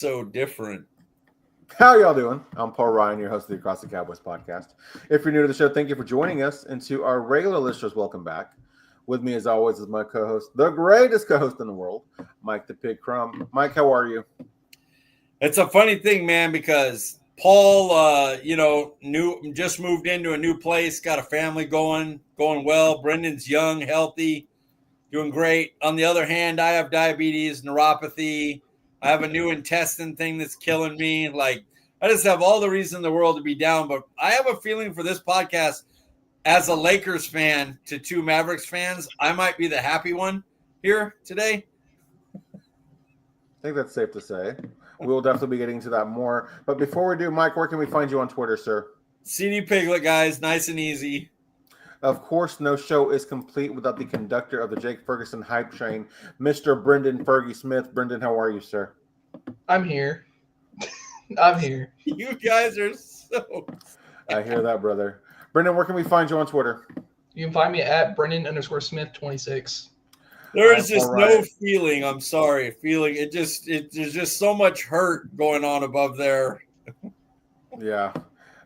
So different. How y'all doing? I'm Paul Ryan, your host of the Across the Cowboys podcast. If you're new to the show, thank you for joining us. And to our regular listeners, welcome back. With me, as always, is my co-host, the greatest co-host in the world, Mike the Pig Crum. Mike, how are you? It's a funny thing, man, because Paul, just moved into a new place, got a family going well. Brendan's young, healthy, doing great. On the other hand, I have diabetes, neuropathy. I have a new intestine thing that's killing me. Like, I just have all the reason in the world to be down. But I have a feeling for this podcast, as a Lakers fan to two Mavericks fans, I might be the happy one here today. I think that's safe to say. We'll definitely be getting to that more. But before we do, Mike, where can we find you on Twitter, sir? CD Piglet, guys. Nice and easy. Of course, no show is complete without the conductor of the Jake Ferguson hype train, Mr. Brenden Fergy Smith. Brenden, how are you, sir? I'm here. I'm here. You guys are so... I hear that, brother. Brenden, where can we find you on Twitter? You can find me at Brenden_Smith26. There's just no feeling. I'm sorry. Feeling it just there's just so much hurt going on above there. Yeah.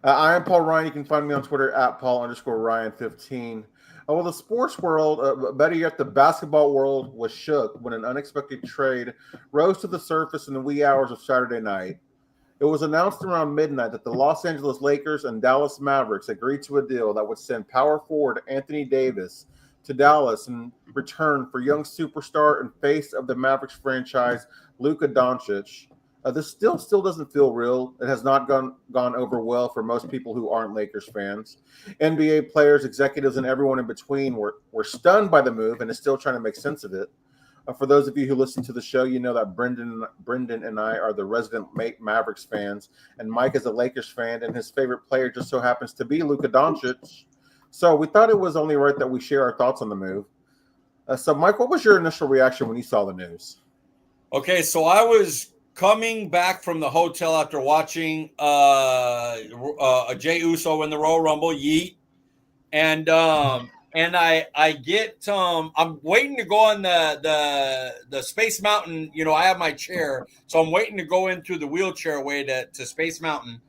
I am Paul Ryan. You can find me on Twitter at Paul_Ryan15. Well, the sports world, better yet, the basketball world was shook when an unexpected trade rose to the surface in the wee hours of Saturday night. It was announced around midnight that the Los Angeles Lakers and Dallas Mavericks agreed to a deal that would send power forward Anthony Davis to Dallas in return for young superstar and face of the Mavericks franchise, Luka Doncic. This still doesn't feel real. It has not gone over well for most people who aren't Lakers fans. NBA players, executives, and everyone in between were stunned by the move and is still trying to make sense of it. For those of you who listen to the show, you know that Brenden and I are the resident Mavericks fans, and Mike is a Lakers fan, and his favorite player just so happens to be Luka Doncic. So we thought it was only right that we share our thoughts on the move. So, Mike, what was your initial reaction when you saw the news? Okay, so I was coming back from the hotel after watching Jey Uso in the Royal Rumble, yeet, and I get I'm waiting to go on the Space Mountain. You know, I have my chair, so I'm waiting to go in through the wheelchair way to Space Mountain,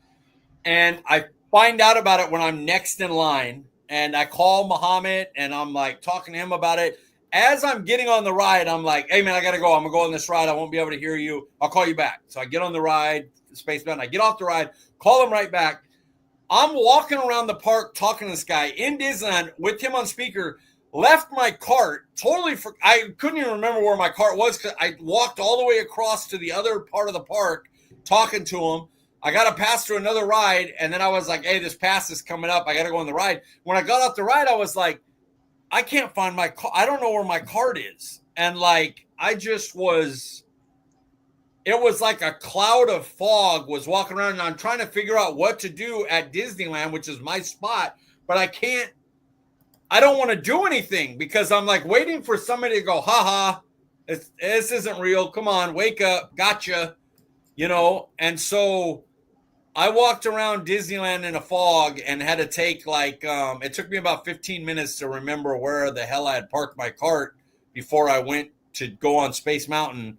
and I find out about it when I'm next in line, and I call Muhammad, and I'm like talking to him about it. As I'm getting on the ride, I'm like, hey, man, I got to go. I'm going to go on this ride. I won't be able to hear you. I'll call you back. So I get on the ride, Space Mountain. I get off the ride, call him right back. I'm walking around the park talking to this guy in Disneyland with him on speaker, left my cart, I couldn't even remember where my cart was because I walked all the way across to the other part of the park talking to him. I got to pass through another ride, and then I was like, hey, this pass is coming up. I got to go on the ride. When I got off the ride, I was like, I can't find my car. I don't know where my card is. And like, it was like a cloud of fog was walking around, and I'm trying to figure out what to do at Disneyland, which is my spot, but I don't want to do anything because I'm like waiting for somebody to go, haha, this isn't real. Come on, wake up. Gotcha. You know? And so I walked around Disneyland in a fog and had to take it took me about 15 minutes to remember where the hell I had parked my cart before I went to go on Space Mountain.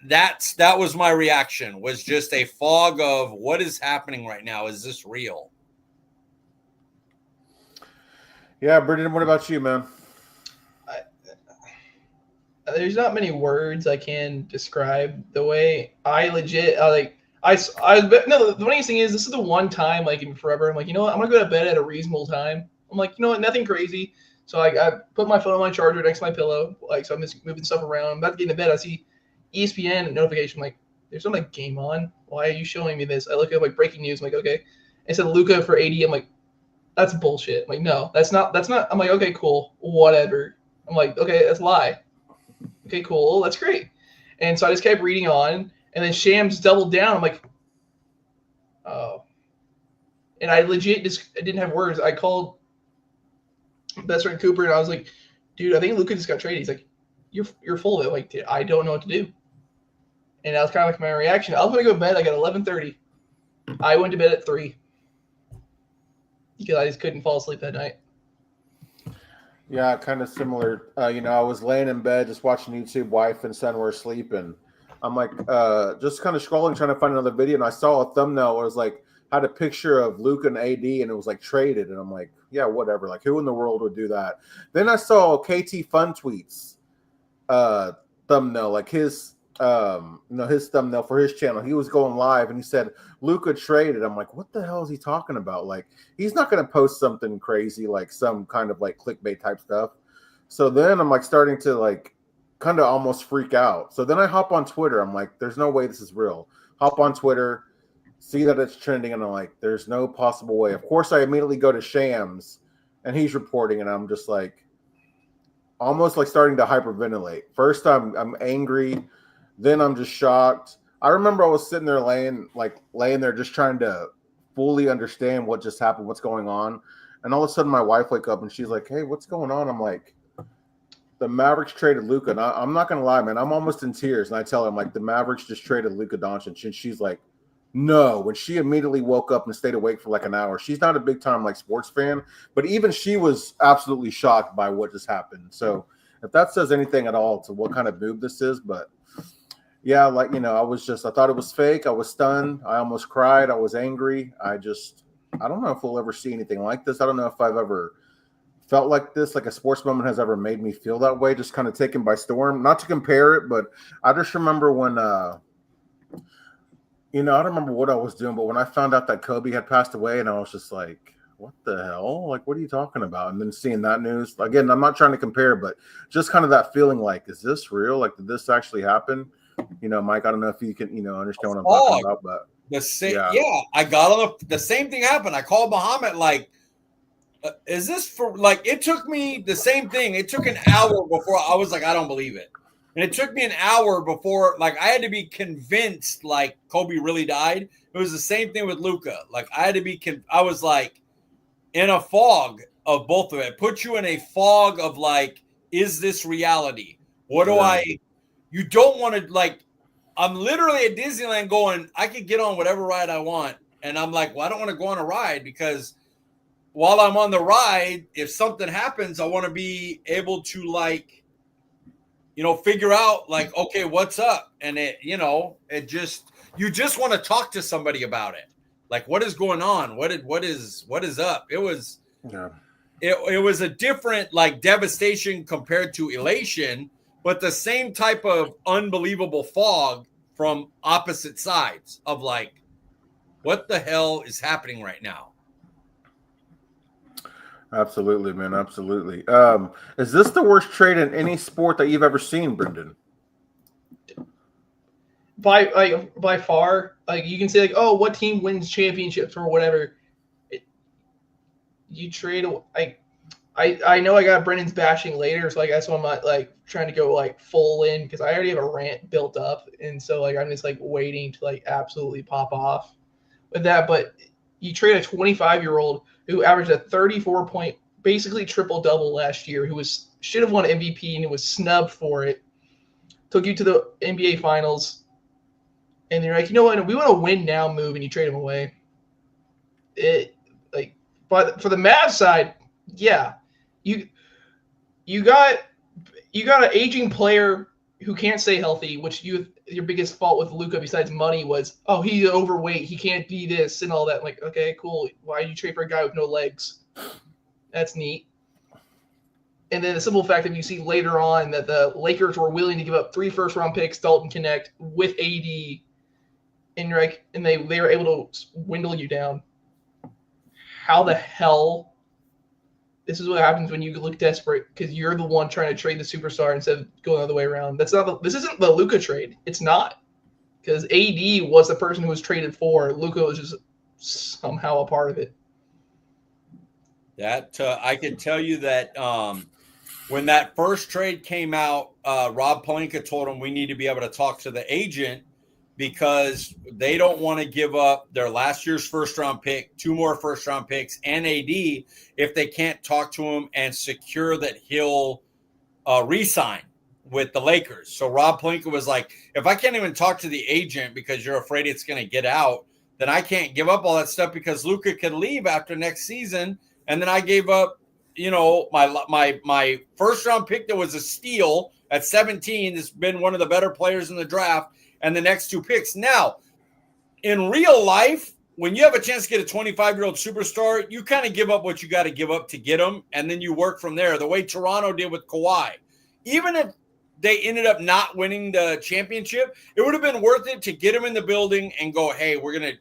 That was my reaction, was just a fog of what is happening right now. Is this real? Yeah, Brenden, what about you, man? There's not many words I can describe the way I legit the funniest thing is this is the one time like in forever I'm like, you know what, I'm gonna go to bed at a reasonable time. I'm like, you know what, nothing crazy. So I put my phone on my charger next to my pillow, so I'm just moving stuff around. I'm about to get into bed. I see ESPN notification. I'm like, there's some game on. Why are you showing me this? I look at breaking news. I'm like, okay. It said Luka for 80. I'm like, that's bullshit. I'm like, no, that's not. I'm like, okay, cool, whatever. I'm like, okay, that's a lie. Okay, cool, that's great. And so I just kept reading on. And then Shams doubled down. I'm like, oh. And I legit I didn't have words. I called best friend Cooper, and I was like, dude, I think Luka just got traded. He's like, you're full of it. I'm like, I don't know what to do. And that was kind of like my reaction. I was going to go to bed like at 11:30. I went to bed at 3 because I just couldn't fall asleep that night. Yeah, kind of similar. I was laying in bed just watching YouTube. Wife and son were asleep, and I'm like just kind of scrolling, trying to find another video, and I saw a thumbnail where it was like had a picture of Luka and AD, and it was like traded, and I'm like, yeah, whatever. Like, who in the world would do that? Then I saw KT Fun Tweets thumbnail, like his his thumbnail for his channel. He was going live, and he said Luka traded. I'm like, what the hell is he talking about? Like, he's not going to post something crazy, like some kind of like clickbait type stuff. So then I'm like starting to like kind of almost freak out. So then I hop on Twitter. I'm like, there's no way this is real. Hop on Twitter, see that it's trending, and I'm like, there's no possible way. Of course, I immediately go to Shams, and he's reporting, and I'm just like, almost like starting to hyperventilate. First, I'm angry, then I'm just shocked. I remember I was sitting there laying there just trying to fully understand what just happened, what's going on, and all of a sudden my wife wake up and she's like, "Hey, what's going on?" I'm like, the Mavericks traded Luka, and I'm not gonna lie, man, I'm almost in tears. And I tell her, I'm like, the Mavericks just traded Luka Doncic, and she's like, no. When she immediately woke up and stayed awake for like an hour. She's not a big time like sports fan, but even she was absolutely shocked by what just happened. So if that says anything at all to what kind of move this is, but yeah, like, I thought it was fake. I was stunned. I almost cried. I was angry. I don't know if we'll ever see anything like this. I don't know if I've ever felt like this, like a sports moment has ever made me feel that way, just kind of taken by storm. Not to compare it, but I just remember when, I don't remember what I was doing, but when I found out that Kobe had passed away, and I was just like, what the hell? Like, what are you talking about? And then seeing that news, again, I'm not trying to compare, but just kind of that feeling like, is this real? Like, did this actually happen? Mike, I don't know if you can, understand what I'm talking about, but the same, yeah, I got on the same thing happened. I called Muhammad, like, is this for, like, it took me the same thing. It took an hour before I was like, I don't believe it. And it took me an hour before, like, I had to be convinced, like, Kobe really died. It was the same thing with Luka. Like, I had to be, I was like in a fog of both of it. It put you in a fog of like, is this reality? What do you don't want to, like, I'm literally at Disneyland going, I could get on whatever ride I want. And I'm like, well, I don't want to go on a ride because while I'm on the ride, if something happens, I want to be able to, like, figure out, like, okay, what's up? And you just want to talk to somebody about it. Like, what is going on? What is up? It was, it was a different, like, devastation compared to elation, but the same type of unbelievable fog from opposite sides of, like, what the hell is happening right now? Absolutely, man. Absolutely. Is this the worst trade in any sport that you've ever seen, Brenden? By far, like, you can say, like, oh, what team wins championships or whatever. You trade, like, I know I got Brendan's bashing later, so like that's why I'm not like trying to go like full in because I already have a rant built up, and so like I'm just like waiting to like absolutely pop off with that. But you trade a 25-year-old who averaged a 34-point, basically triple-double last year, who should have won MVP and it was snubbed for it, took you to the NBA Finals, and you're like, you know what, we want to win now move, and you trade him away. But for the Mavs side, yeah, you got an aging player who can't stay healthy, which your biggest fault with Luka besides money was, oh, he's overweight, he can't be this and all that. Like, okay, cool. Why did you trade for a guy with no legs? That's neat. And then the simple fact that you see later on that the Lakers were willing to give up 3 first-round picks, Dalton Connect, with AD, and you're like, and they were able to dwindle you down. How the hell? This is what happens when you look desperate because you're the one trying to trade the superstar instead of going the other way around. This isn't the Luka trade. It's not, because AD was the person who was traded for. Luka was just somehow a part of it. That I can tell you that when that first trade came out, Rob Pelinka told him we need to be able to talk to the agent because they don't want to give up their last year's first-round pick, 2 more first-round picks, and AD if they can't talk to him and secure that he'll re-sign with the Lakers. So Rob Pelinka was like, if I can't even talk to the agent because you're afraid it's going to get out, then I can't give up all that stuff because Luka could leave after next season. And then I gave up, my first-round pick that was a steal at 17 has been one of the better players in the draft. and the next 2 picks. Now, in real life, when you have a chance to get a 25-year-old superstar, you kind of give up what you got to give up to get them, and then you work from there. The way Toronto did with Kawhi. Even if they ended up not winning the championship, it would have been worth it to get him in the building and go, hey, we're gonna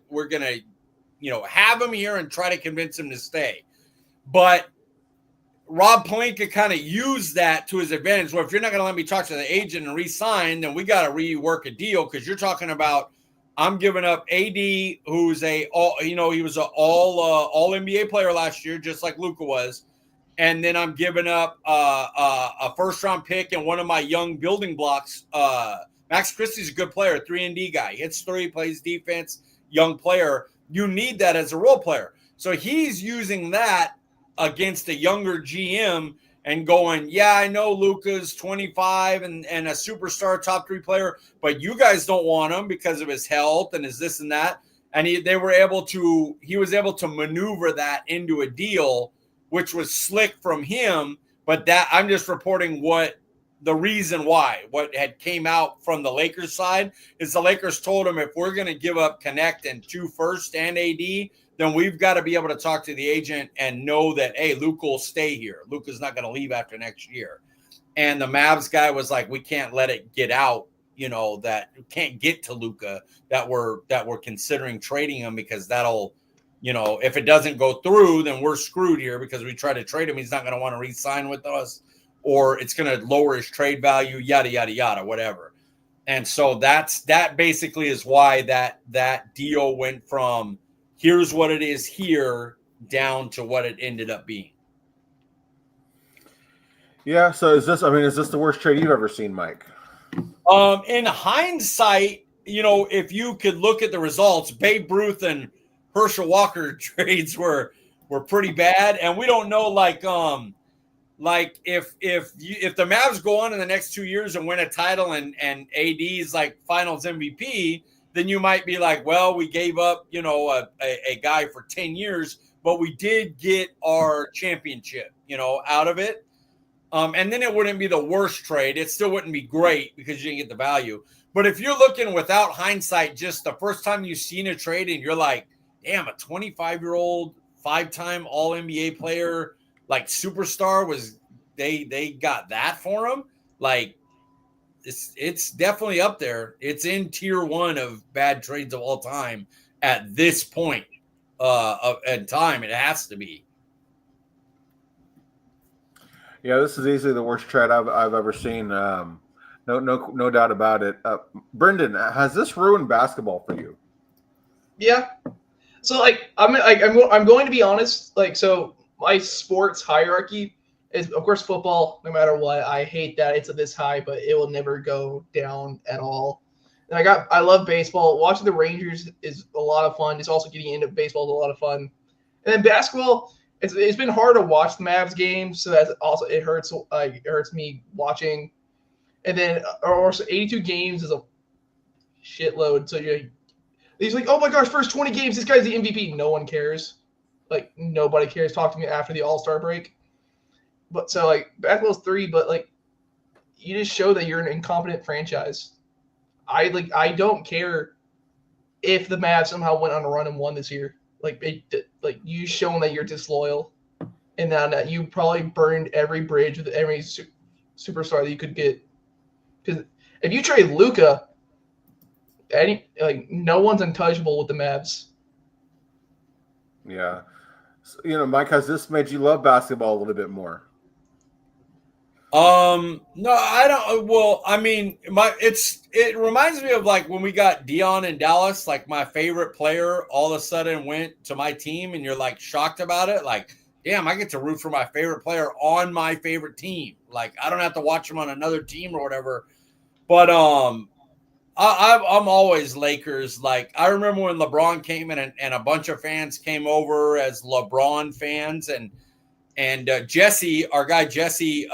have him here and try to convince him to stay. But Rob Pelinka kind of used that to his advantage. Well, if you're not going to let me talk to the agent and re-sign, then we got to rework a deal, because you're talking about I'm giving up AD, who's he was an all NBA player last year, just like Luka was, and then I'm giving up a first-round pick and one of my young building blocks. Max Christie's a good player, 3-and-D guy, hits 3, plays defense, young player. You need that as a role player. So he's using that against a younger GM and going, yeah, I know Luka's 25 and a superstar top 3 player, but you guys don't want him because of his health and his this and that. And he was able to maneuver that into a deal, which was slick from him. But that I'm just reporting what the reason why. What had came out from the Lakers side is the Lakers told him, if we're going to give up Connect and 2 first and AD, then we've got to be able to talk to the agent and know that, hey, Luka will stay here. Luka's not going to leave after next year. And the Mavs guy was like, we can't let it get out, that we can't get to Luka, that we're considering trading him, because that'll, if it doesn't go through, then we're screwed here, because we try to trade him. He's not going to want to re-sign with us, or it's going to lower his trade value, yada, yada, yada, whatever. And so that basically is why that deal went from here's what it is here down to what it ended up being. Yeah. So is this the worst trade you've ever seen, Mike? In hindsight, if you could look at the results, Babe Ruth and Herschel Walker trades were pretty bad. And we don't know, if the Mavs go on in the next 2 years and win a title and AD's like finals MVP, then you might be like, well, we gave up, a guy for 10 years, but we did get our championship, out of it. And then it wouldn't be the worst trade. It still wouldn't be great because you didn't get the value. But if you're looking without hindsight, just the first time you've seen a trade and you're like, damn, a 25-year-old, 5-time All-NBA player, like superstar, was they got that for him? Like, it's definitely up there. It's in tier 1 of bad trades of all time at this point in time. It has to be. Yeah, this is easily the worst trade I've ever seen. No doubt about it. Brenden, has this ruined basketball for you? Yeah. So I'm going to be honest. So my sports hierarchy is, of course, football. No matter what, I hate that it's this high, but it will never go down at all. And I love baseball. Watching the Rangers is a lot of fun. Just also getting into baseball is a lot of fun. And then basketball, it's been hard to watch the Mavs games, so that's also it hurts me watching. And then also 82 games is a shitload. So he's like, oh my gosh, first 20 games, this guy's the MVP. No one cares. Like, nobody cares. Talk to me after the All-Star break. But so basketball's 3, but you just show that you're an incompetent franchise. I don't care if the Mavs somehow went on a run and won this year. You shown that you're disloyal, and that you probably burned every bridge with every superstar that you could get. Because if you trade Luka, no one's untouchable with the Mavs. Yeah, so, Mike, has this made you love basketball a little bit more? No, I don't. Well, I mean, it reminds me of when we got Dion in Dallas. My favorite player all of a sudden went to my team, and you're shocked about it. Damn, I get to root for my favorite player on my favorite team. I don't have to watch him on another team or whatever. But I'm always Lakers. I remember when LeBron came in and a bunch of fans came over as LeBron fans, and Jesse, our guy Jesse,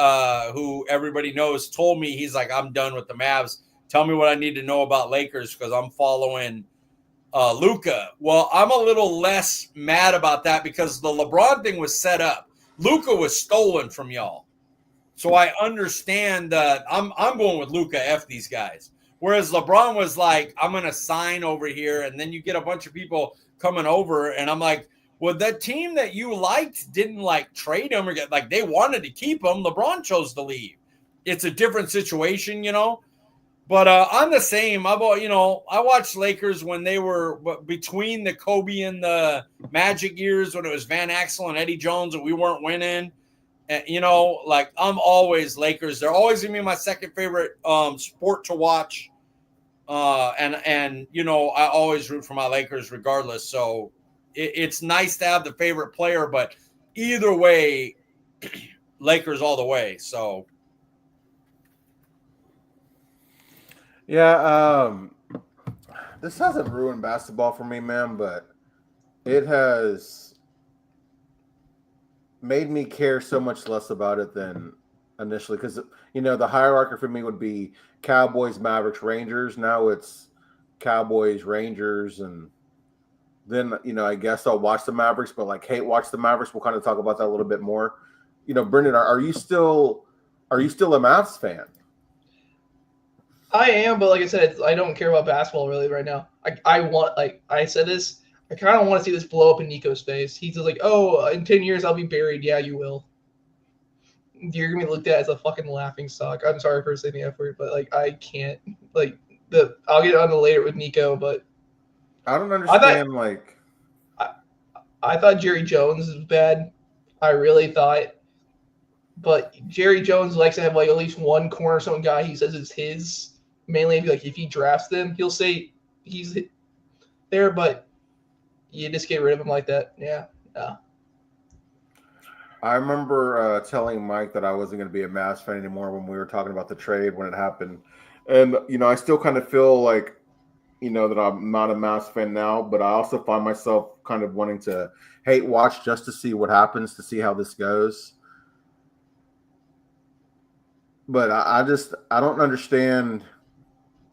who everybody knows, told me, he's like, I'm done with the Mavs. Tell me what I need to know about Lakers because I'm following Luka. Well, I'm a little less mad about that because the LeBron thing was set up. Luka was stolen from y'all. So I understand that I'm going with Luka, F these guys. Whereas LeBron was like, I'm going to sign over here. And then you get a bunch of people coming over. And I'm like, well, the team that you liked didn't like trade him or get like they wanted to keep him. LeBron chose to leave. It's a different situation, you know. But I'm the same. I watched Lakers when they were between the Kobe and the Magic years when it was Van Axel and Eddie Jones and we weren't winning. And, you know, like I'm always Lakers. They're always going to be my second favorite sport to watch. And you know, I always root for my Lakers regardless. So it's nice to have the favorite player, but either way, Lakers all the way. So. Yeah, this hasn't ruined basketball for me, man, but it has made me care so much less about it than initially. Because, you know, the hierarchy for me would be Cowboys, Mavericks, Rangers. Now it's Cowboys, Rangers, and then, you know, I guess I'll watch the Mavericks, but like hate watch the Mavericks. We'll kind of talk about that a little bit more. You know, Brenden, are you still a Mavs fan? I am, but like I said, I don't care about basketball really right now. I want, like I said this, I kind of want to see this blow up in Nico's face. He's just like, oh, in 10 years I'll be buried. Yeah, you will. You're going to be looked at as a fucking laughing stock. I'm sorry for saying the F word, but like I can't. Like I'll get on to later with Nico, but I don't understand. I thought Jerry Jones was bad. I really thought. But Jerry Jones likes to have like at least one cornerstone guy he says is his. Mainly, if he drafts them, he'll say he's there, but you just get rid of him like that. Yeah. I remember telling Mike that I wasn't going to be a Mavs fan anymore when we were talking about the trade when it happened. And, you know, I still kind of feel like, you know, that I'm not a Mavs fan now, but I also find myself kind of wanting to hate watch just to see what happens, to see how this goes. But I don't understand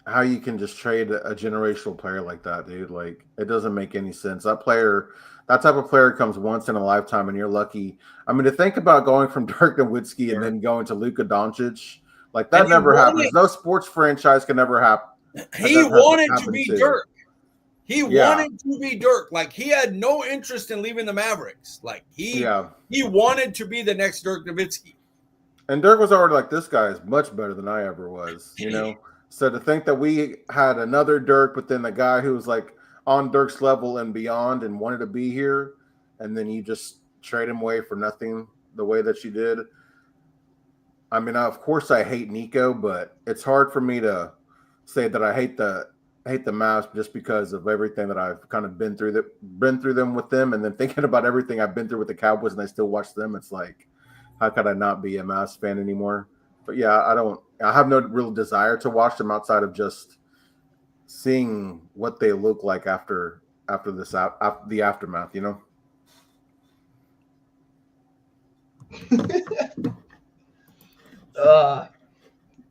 how you can just trade a generational player like that, dude. Like, it doesn't make any sense. That type of player comes once in a lifetime, and you're lucky. I mean, to think about going from Dirk Nowitzki and then going to Luka Doncic, like that never happens. No sports franchise can never happen. He wanted to be Dirk. He wanted to be Dirk. Like, he had no interest in leaving the Mavericks. Like, he wanted to be the next Dirk Nowitzki. And Dirk was already like, this guy is much better than I ever was, you know? So to think that we had another Dirk, but then the guy who was like on Dirk's level and beyond and wanted to be here, and then you just trade him away for nothing the way that you did. I mean, of course I hate Nico, but it's hard for me to say that I hate the Mavs just because of everything that I've kind of been through them with them, and then thinking about everything I've been through with the Cowboys and I still watch them. It's like, how could I not be a Mavs fan anymore? But yeah, I have no real desire to watch them outside of just seeing what they look like after the aftermath, you know?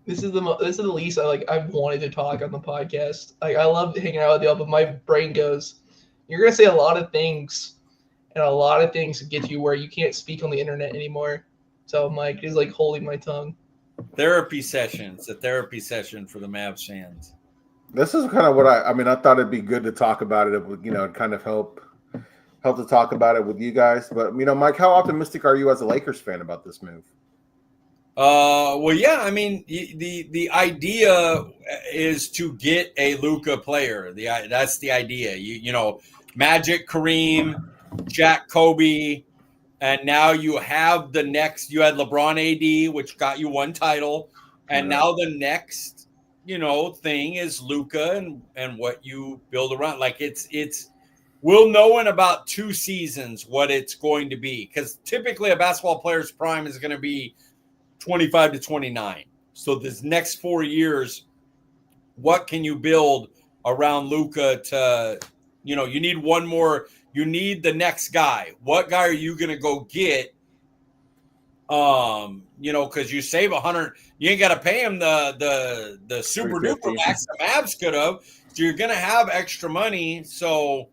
This is the least I've wanted to talk on the podcast. Like, I love hanging out with y'all, but my brain goes, you're gonna say a lot of things, and a lot of things get to you where you can't speak on the internet anymore. So I'm like, just like holding my tongue. Therapy sessions, a therapy session for the Mavs fans. This is kind of what I mean, I thought it'd be good to talk about it. It would, you know, kind of help to talk about it with you guys. But, you know, Mike, how optimistic are you as a Lakers fan about this move? Well, yeah, I mean, the idea is to get a Luka player. That's the idea. You know, Magic, Kareem, Shaq, Kobe, and now you have the next. You had LeBron, AD, which got you one title, and now the next, you know, thing is Luka and what you build around. Like it's. We'll know in about 2 seasons what it's going to be, because typically a basketball player's prime is going to be 25 to 29. So this next 4 years, what can you build around Luka to, you know, you need one more, you need the next guy. What guy are you going to go get? You know, because you save 100, you ain't got to pay him the super duper max the Mavs could have. So you're going to have extra money. So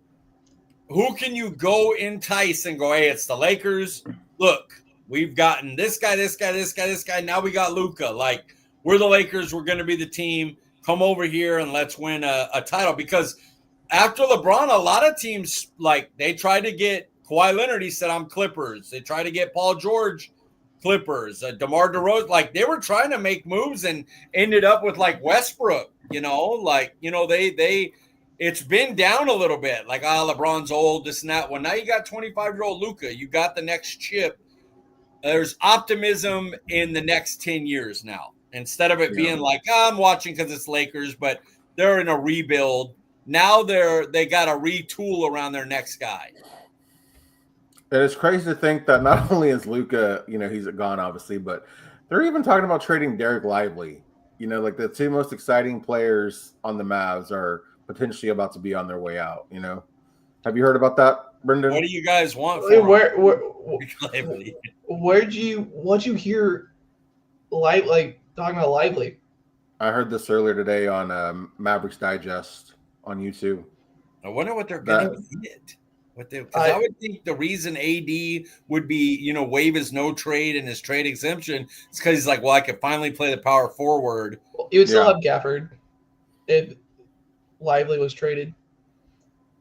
who can you go entice and go, hey, it's the Lakers. Look, we've gotten this guy. Now we got Luka. Like, we're the Lakers. We're going to be the team. come over here and let's win a title. Because after LeBron, a lot of teams, like, they tried to get Kawhi Leonard. He said, I'm Clippers. They tried to get Paul George, Clippers. DeMar DeRozan, like, they were trying to make moves and ended up with, like, Westbrook, they it's been down a little bit. Like, LeBron's old, this and that. Well, now you got 25-year-old Luka. You got the next chip. There's optimism in the next 10 years now. Instead of it being like, I'm watching because it's Lakers, but they're in a rebuild. Now they got to retool around their next guy. And it's crazy to think that not only is Luka, he's gone obviously, but they're even talking about trading Derek Lively. Like the two most exciting players on the Mavs are potentially about to be on their way out. Have you heard about that, Brenden? What do you guys want? What'd you hear? Talking about Lively. I heard this earlier today on Mavericks Digest on YouTube. I wonder what they're going to get. Because I would think the reason AD would be, waive his no trade and his trade exemption is because he's like, well, I could finally play the power forward. You would still have Gafford if Lively was traded.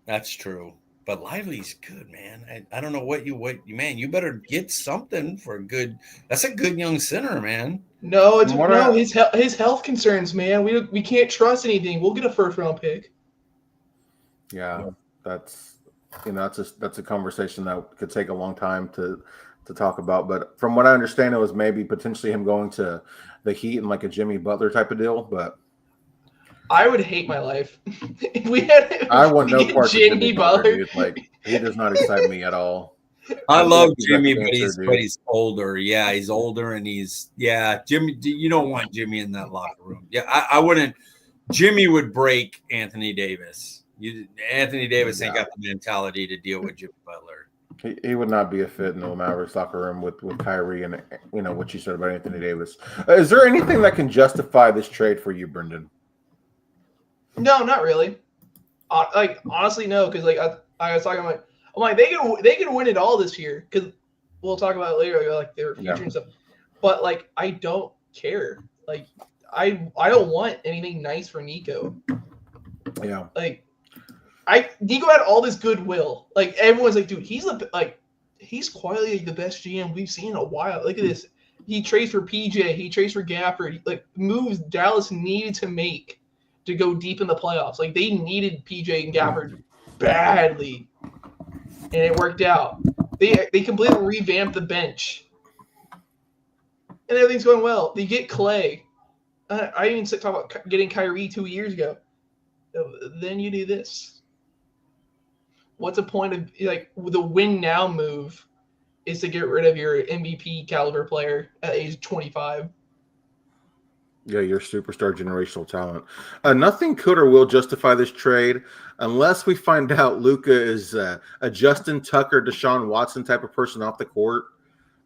That's true. But Lively's good, man. I don't know you better get something for a good. That's a good young center, man. No, his health concerns, man. We can't trust anything. We'll get a first-round pick. Yeah, that's a conversation that could take a long time to talk about. But from what I understand, it was maybe potentially him going to the Heat and like a Jimmy Butler type of deal. But I would hate my life I want no part of Jimmy Butler. Dude. Like, he does not excite me at all. I love Jimmy, but he's older. Yeah, he's older, and Jimmy. You don't want Jimmy in that locker room. Yeah, I wouldn't. Jimmy would break Anthony Davis. Anthony Davis ain't got the mentality to deal with Jimmy Butler. He would not be a fit in the Mavericks locker room with Kyrie and what you said about Anthony Davis. Is there anything that can justify this trade for you, Brenden? No, not really. Honestly, no. Because I was talking about. I'm like, they can win it all this year because we'll talk about it later, like their future and stuff. But like, I don't care. Like, I don't want anything nice for Nico. Yeah. Like, Nico had all this goodwill. Like, everyone's like, dude, he's quietly the best GM we've seen in a while. Look at this. He trades for PJ. He trades for Gafford. Like, moves Dallas needed to make to go deep in the playoffs. Like, they needed PJ and Gafford badly. And it worked out. They completely revamped the bench. And everything's going well. They get Clay. I even talk about getting Kyrie 2 years ago. Then you do this. What's the point of, like, the win now move is to get rid of your MVP caliber player at age 25. Yeah, your superstar generational talent. Nothing could or will justify this trade unless we find out Luka is a Justin Tucker, Deshaun Watson type of person off the court.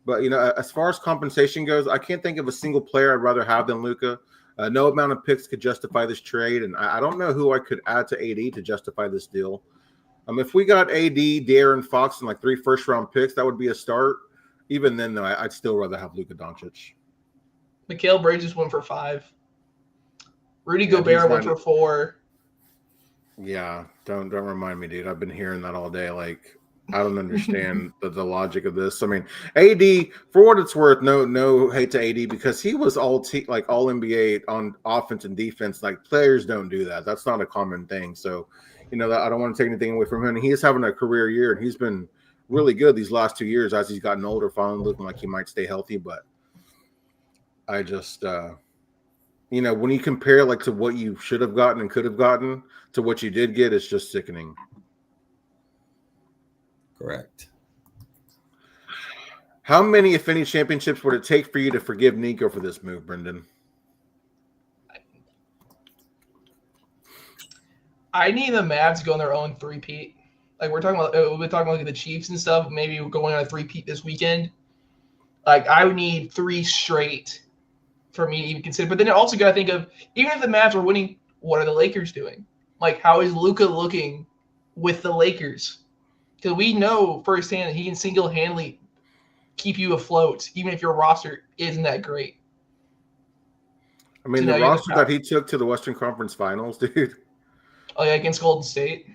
But, as far as compensation goes, I can't think of a single player I'd rather have than Luka. No amount of picks could justify this trade, and I don't know who I could add to AD to justify this deal. If we got AD, De'Aaron Fox, and like 3 first-round picks, that would be a start. Even then, though, I'd still rather have Luka Doncic. Mikal Bridges went for 5. Rudy Gobert went for 4. Yeah, don't remind me, dude. I've been hearing that all day. Like, I don't understand the logic of this. I mean, AD, for what it's worth, no hate to AD because he was all NBA on offense and defense. Like, players don't do that. That's not a common thing. So, I don't want to take anything away from him. He is having a career year, and he's been really good these last 2 years as he's gotten older, finally looking like he might stay healthy. But I just, when you compare like to what you should have gotten and could have gotten to what you did get, it's just sickening. Correct. How many, if any, championships would it take for you to forgive Nico for this move, Brenden? I need the Mavs to go on their own 3-peat. Like, we're talking about like the Chiefs and stuff. Maybe we're going on a 3-peat this weekend. Like, I would need 3 straight for me to even consider. But then I also got to think of, even if the Mavs are winning, what are the Lakers doing? Like, how is Luka looking with the Lakers? Because we know firsthand that he can single-handedly keep you afloat, even if your roster isn't that great. I mean, the roster that he took to the Western Conference Finals, dude. Oh yeah, against Golden State.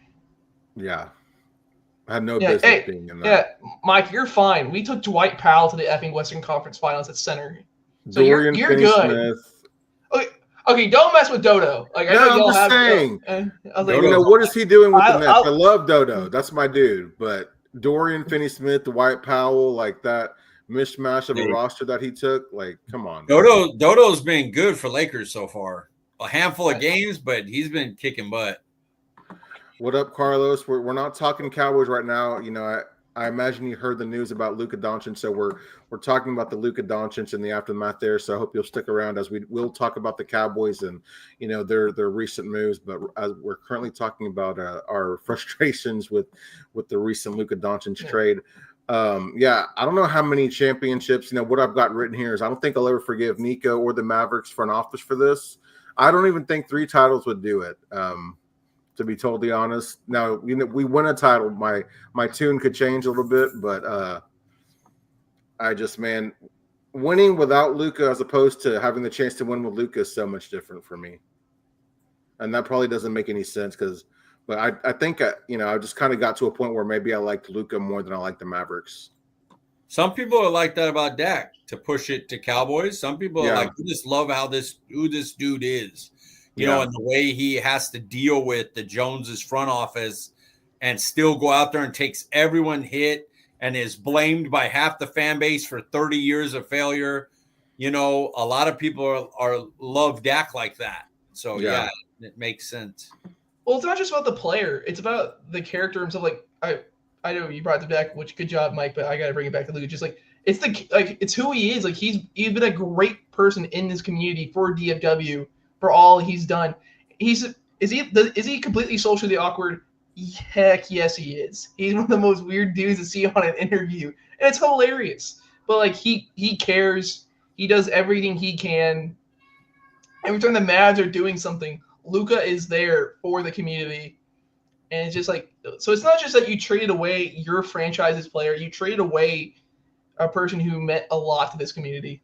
Yeah, I had no business being in that. Yeah, Mike, you're fine. We took Dwight Powell to the effing Western Conference Finals at center. So Dorian you're good. Okay, don't mess with Dodo. Like I know I'm y'all just have. saying. Like, what is he doing with the Nets? I love Dodo. That's my dude. But Dorian Finney-Smith, Dwight Powell, like that mishmash of a roster that he took, like, come on. Dodo's been good for Lakers so far. A handful of games, but he's been kicking butt. What up, Carlos? We're not talking Cowboys right now. You know, I imagine you heard the news about Luka Doncic, so we're talking about the Luka Doncic and the aftermath there. So I hope you'll stick around as we will talk about the Cowboys and their recent moves. But as we're currently talking about our frustrations with the recent Luka Doncic trade. I don't know how many championships. What I've got written here is I don't think I'll ever forgive Nico or the Mavericks front office for this. I don't even think 3 titles would do it. To be totally honest. Now, we win a title. My tune could change a little bit, but winning without Luka as opposed to having the chance to win with Luka is so much different for me. And that probably doesn't make any sense but I think I just kind of got to a point where maybe I liked Luka more than I liked the Mavericks. Some people are like that about Dak to push it to Cowboys. Some people are like, we just love who this dude is. You know, and the way he has to deal with the Joneses front office and still go out there and takes everyone hit and is blamed by half the fan base for 30 years of failure. A lot of people are love Dak like that. So, it makes sense. Well, it's not just about the player. It's about the character himself. Like, I know you brought the Dak, which good job, Mike, but I got to bring it back to Luka. Just like, it's who he is. Like, he's been a great person in this community for DFW. For all he's done, is he completely socially awkward? Heck yes, he is. He's one of the most weird dudes to see on an interview, and it's hilarious. But like he cares. He does everything he can. Every time the Mavs are doing something, Luka is there for the community, and it's just like so. It's not just that you traded away your franchise's player; you traded away a person who meant a lot to this community.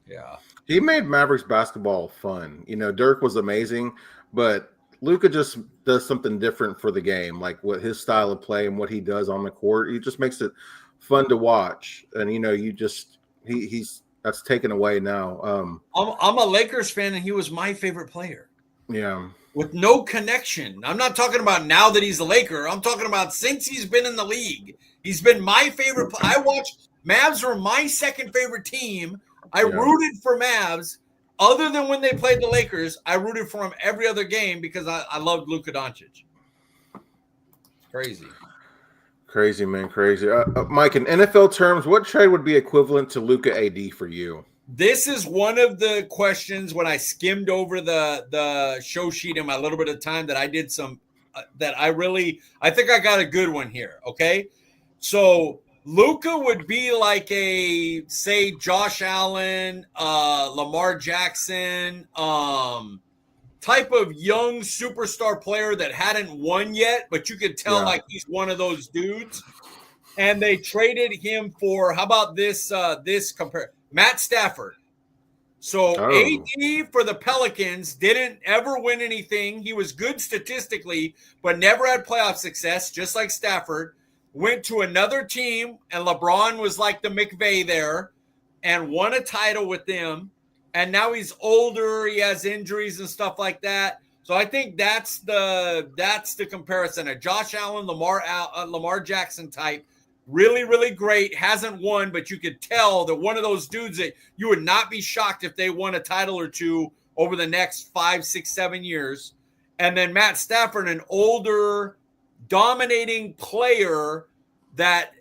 Yeah. He made Mavericks basketball fun. Dirk was amazing, but Luka just does something different for the game, like what his style of play and what he does on the court. He just makes it fun to watch. And he's that's taken away now. I'm a Lakers fan, and he was my favorite player. Yeah, with no connection. I'm not talking about now that he's a Laker. I'm talking about since he's been in the league. He's been my favorite. I watched Mavs were my second favorite team. I rooted for Mavs. Other than when they played the Lakers, I rooted for him every other game because I loved Luka Doncic. Crazy, man, crazy. Mike, in NFL terms, what trade would be equivalent to Luka AD for you? This is one of the questions when I skimmed over the show sheet in my little bit of time that I did some that I think I got a good one here. Okay, so Luka would be like say Josh Allen, Lamar Jackson, type of young superstar player that hadn't won yet, but you could tell like he's one of those dudes. And they traded him for how about this? Matt Stafford. So AD for the Pelicans didn't ever win anything. He was good statistically, but never had playoff success, just like Stafford. Went to another team, and LeBron was like the McVay there, and won a title with them. And now he's older. He has injuries and stuff like that. So I think that's the comparison. A Josh Allen, Lamar Jackson type. Really, really great. Hasn't won, but you could tell that one of those dudes that you would not be shocked if they won a title or two over the next 5, 6, 7 years. And then Matt Stafford, an older, dominating player that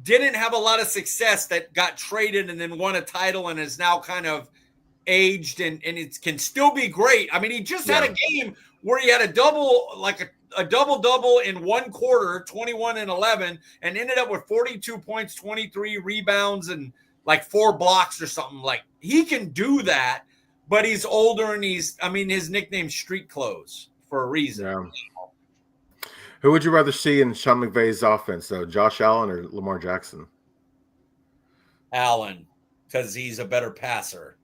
didn't have a lot of success, that got traded and then won a title and is now kind of aged and it can still be great. I mean, he just had a game where he had a double-double in one quarter, 21 and 11, and ended up with 42 points, 23 rebounds, and like 4 blocks or something. Like, he can do that, but he's older and his nickname's Street Clothes for a reason. Yeah. Who would you rather see in Sean McVay's offense, though, Josh Allen or Lamar Jackson? Allen, because he's a better passer.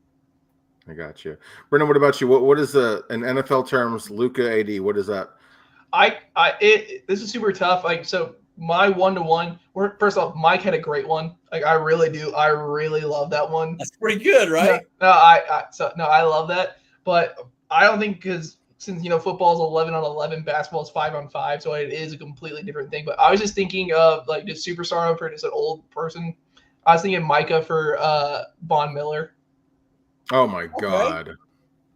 I got you. Brenden, what about you? What is in NFL terms, Luka AD? What is that? This is super tough. Like, so my 1-to-1, first off, Mike had a great one. Like, I really do. I really love that one. That's pretty good, right? I love that. But I don't think, because since, football is 11-on-11, basketball is 5-on-5, so it is a completely different thing. But I was just thinking of, like, just superstar for just an old person. I was thinking Micah for Von Miller. Oh my God.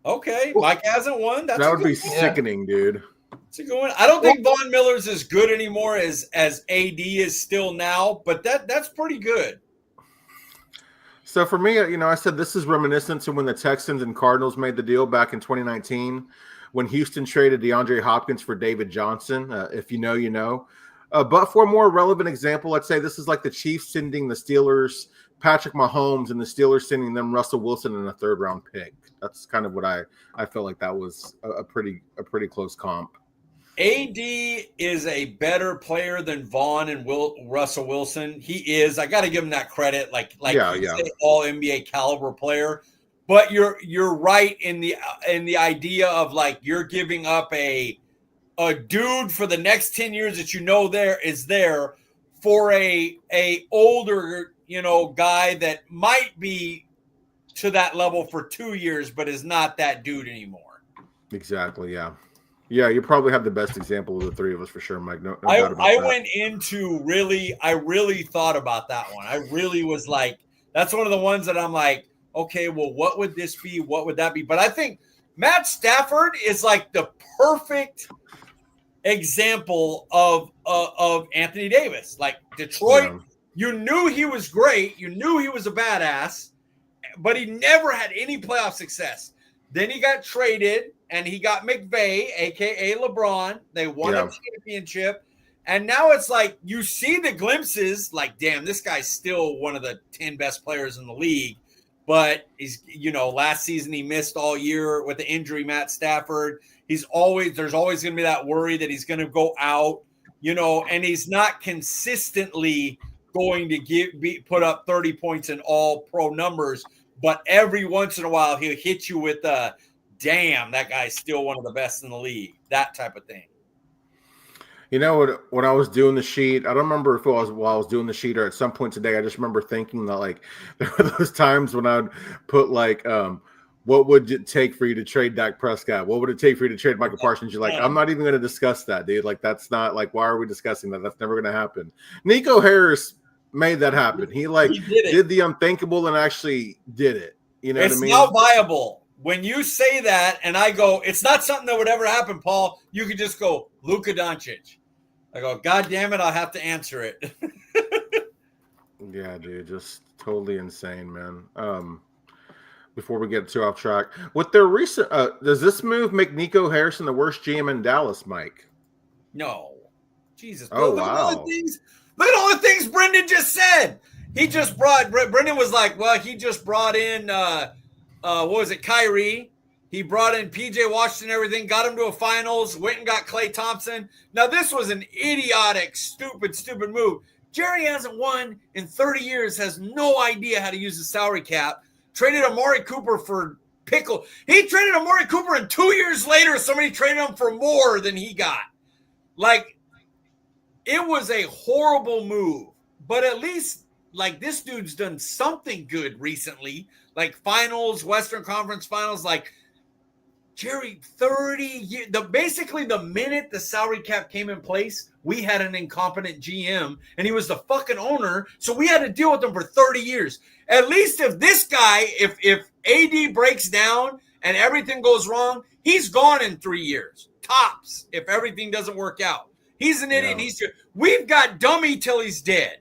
Okay. Mike hasn't won. That would be sickening, dude. It's a good one. I don't think Von Miller's as good anymore as AD is still now, but that's pretty good. So for me, I said this is reminiscent to when the Texans and Cardinals made the deal back in 2019 when Houston traded DeAndre Hopkins for David Johnson. If you know, you know. But for a more relevant example, I'd say this is like the Chiefs sending the Steelers Patrick Mahomes and the Steelers sending them Russell Wilson in a third-round pick. That's kind of what I felt like that was a pretty close comp. AD is a better player than Vaughn and Russell Wilson. He is. I got to give him that credit. Like he's an all NBA caliber player. But you're right in the idea of, like, you're giving up a dude for the next 10 years that there is there for a older guy that might be to that level for 2 years, but is not that dude anymore. Exactly. Yeah. Yeah. You probably have the best example of the three of us for sure, Mike. No doubt about I that. went into I really thought about that one. I really was like, that's one of the ones that I'm like, okay, well, what would this be? What would that be? But I think Matt Stafford is like the perfect example of Anthony Davis. Like Detroit, You knew he was great. You knew he was a badass, but he never had any playoff success. Then he got traded, and he got McVay, a.k.a. LeBron. They won a championship. And now it's like you see the glimpses, like, damn, this guy's still one of the 10 best players in the league. But he's, last season he missed all year with the injury, Matt Stafford. There's always going to be that worry that he's going to go out, and he's not consistently going to put up 30 points in all pro numbers. But every once in a while, he'll hit you with damn, that guy's still one of the best in the league, that type of thing. When I was doing the sheet, I don't remember if it was while I was doing the sheet or at some point today, I just remember thinking that, like, there were those times when I would put, like, what would it take for you to trade Dak Prescott? What would it take for you to trade Michael Parsons? You're like, I'm not even going to discuss that, dude. Like, that's not, like, why are we discussing that? That's never going to happen. Nico Harris made that happen. He did the unthinkable and actually did it. You know what I mean? It's now viable. When you say that and I go, it's not something that would ever happen, Paul, you could just go, Luka Doncic. I go, God damn it, I'll have to answer it. Yeah, dude, just totally insane, man. Before we get too off track, with their recent, does this move make Nico Harrison the worst GM in Dallas, Mike? No. Jesus. Oh, look wow. Look at all the things Brenden just said. Brenden was like, well, he just brought in, what was it, Kyrie. He brought in PJ Washington and everything, got him to a finals, went and got Klay Thompson. Now, this was an idiotic, stupid move. Jerry hasn't won in 30 years, has no idea how to use the salary cap. Traded Amari Cooper for pickle. He traded Amari Cooper, and 2 years later, somebody traded him for more than he got. Like, it was a horrible move. But at least, like, this dude's done something good recently. Like, finals, Western Conference finals, like, Jerry, 30 years. Basically, the minute the salary cap came in place, we had an incompetent GM, and he was the fucking owner, so we had to deal with him for 30 years. At least if this guy, if AD breaks down and everything goes wrong, he's gone in 3 years. Tops, if everything doesn't work out. He's an idiot. Yeah. We've got dummy till he's dead.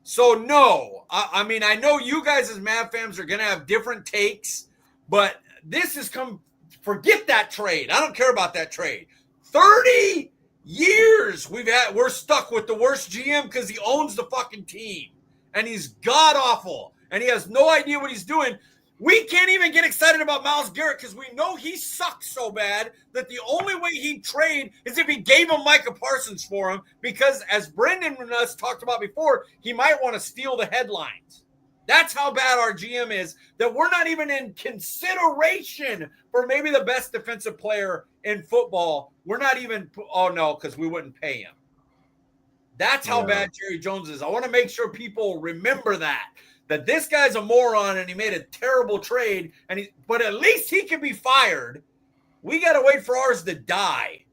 So, no. I mean, I know you guys as Mav fans are going to have different takes, but this has come – forget that trade. I don't care about that trade. 30 years we're stuck with the worst GM because he owns the fucking team. And he's god-awful. And he has no idea what he's doing. We can't even get excited about Myles Garrett because we know he sucks so bad that the only way he'd trade is if he gave him Micah Parsons for him because, as Brenden and us talked about before, he might want to steal the headlines. That's how bad our GM is, that we're not even in consideration for maybe the best defensive player in football. We're not even, oh no, because we wouldn't pay him. That's how bad Jerry Jones is. I want to make sure people remember that this guy's a moron and he made a terrible trade, but at least he can be fired. We got to wait for ours to die,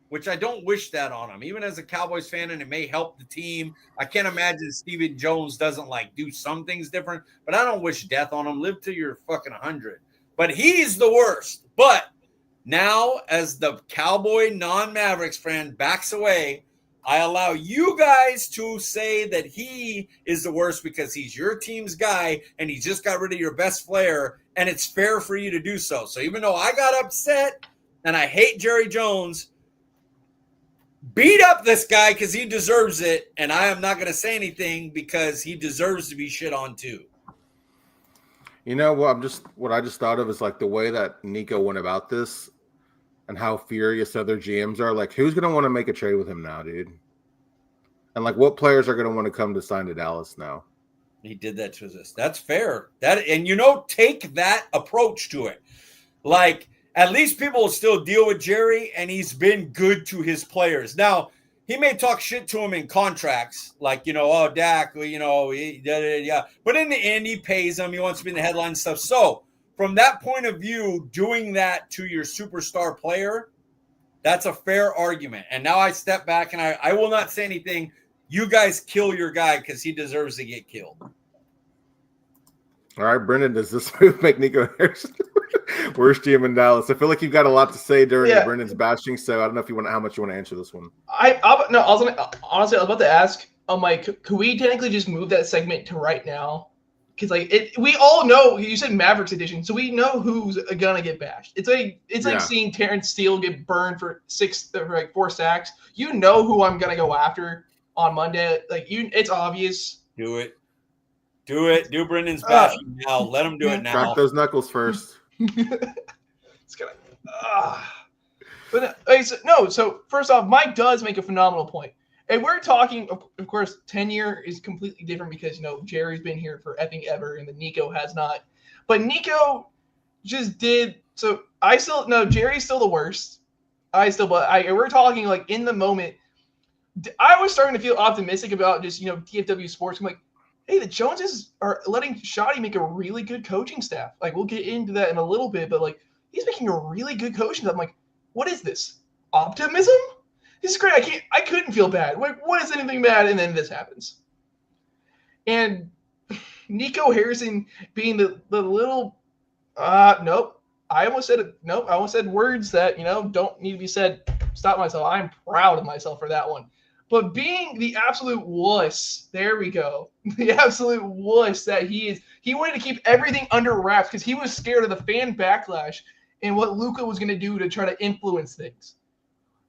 which I don't wish that on him. Even as a Cowboys fan, and it may help the team. I can't imagine Steven Jones doesn't do some things different, but I don't wish death on him. Live till you're fucking 100. But he's the worst. But now, as the Cowboy non-Mavericks fan backs away, I allow you guys to say that he is the worst because he's your team's guy and he just got rid of your best player, and it's fair for you to do so. So even though I got upset and I hate Jerry Jones, beat up this guy because he deserves it, and I am not going to say anything because he deserves to be shit on too. You know what I just thought of is the way that Nico went about this and how furious other GMs are. Who's going to want to make a trade with him now, dude? And what players are going to want to come to sign to Dallas now? He did that to us. That's fair. Take that approach to it. At least people will still deal with Jerry, and he's been good to his players. Now, he may talk shit to him in contracts, oh, Dak, But in the end, he pays him. He wants to be in the headline stuff. So, from that point of view, doing that to your superstar player, that's a fair argument. And now I step back, and I will not say anything. You guys kill your guy because he deserves to get killed. All right, Brenden, does this move make Nico Harrison worst GM in Dallas? I feel like you've got a lot to say during Brendan's bashing, so I don't know how much you want to answer this one. Honestly, I was about to ask, could we technically just move that segment to right now? Because we all know, you said Mavericks edition, so we know who's gonna get bashed. It's like seeing Terrence Steele get burned for 4 sacks. You know who I'm gonna go after on Monday. It's obvious. Do it. Do Brendan's bashing now. Let him do it now. Crack those knuckles first. It's gonna. So first off, Mike does make a phenomenal point. And we're talking, of course, tenure is completely different because, Jerry's been here for effing ever and the Nico has not. But Nico just did. So Jerry's still the worst. We're talking in the moment. I was starting to feel optimistic about just, DFW sports. I'm like, hey, the Joneses are letting Shoddy make a really good coaching staff. We'll get into that in a little bit, but he's making a really good coaching staff. I'm like, what is this? Optimism? This is great. I couldn't feel bad. What is anything bad? And then this happens. And Nico Harrison being the little, nope. I almost said words that, don't need to be said. Stop myself. I'm proud of myself for that one. But being the absolute wuss, there we go. The absolute wuss that he is. He wanted to keep everything under wraps because he was scared of the fan backlash and what Luka was going to do to try to influence things.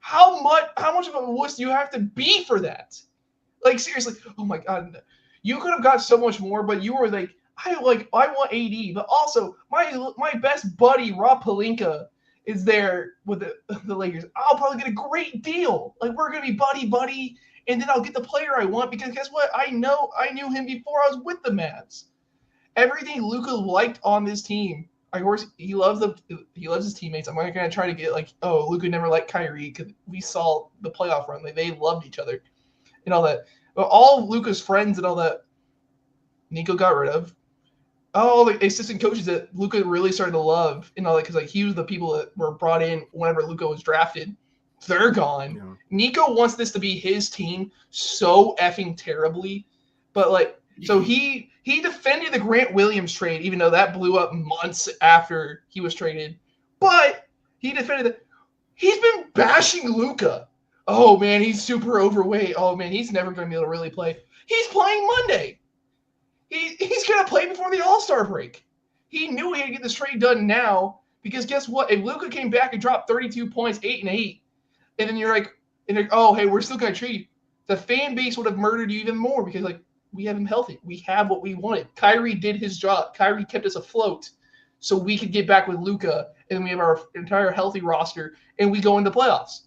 How much of a wuss do you have to be for that? Seriously, oh my God. You could have got so much more, but you were I want AD, but also my best buddy, Rob Pelinka, is there with the Lakers. I'll probably get a great deal. We're going to be buddy, and then I'll get the player I want because guess what? I knew him before I was with the Mavs. Everything Luka liked on this team. Of course, he loves his teammates. I'm not going to try to get Luka never liked Kyrie because we saw the playoff run. They loved each other and all that. But all of Luka's friends and all that, Nico got rid of. All the assistant coaches that Luka really started to love and all that because he was the people that were brought in whenever Luka was drafted. They're gone. Yeah. Nico wants this to be his team so effing terribly, but so he defended the Grant Williams trade, even though that blew up months after he was traded. But he defended it. He's been bashing Luka. Oh man, he's super overweight. Oh man, he's never going to be able to really play. He's playing Monday. He's going to play before the All-Star break. He knew he had to get this trade done now because guess what? If Luka came back and dropped 32 points, 8 and 8, and then you're oh hey, we're still going to trade you, the fan base would have murdered you even more because we have him healthy. We have what we wanted. Kyrie did his job. Kyrie kept us afloat so we could get back with Luka, and then we have our entire healthy roster, and we go into playoffs.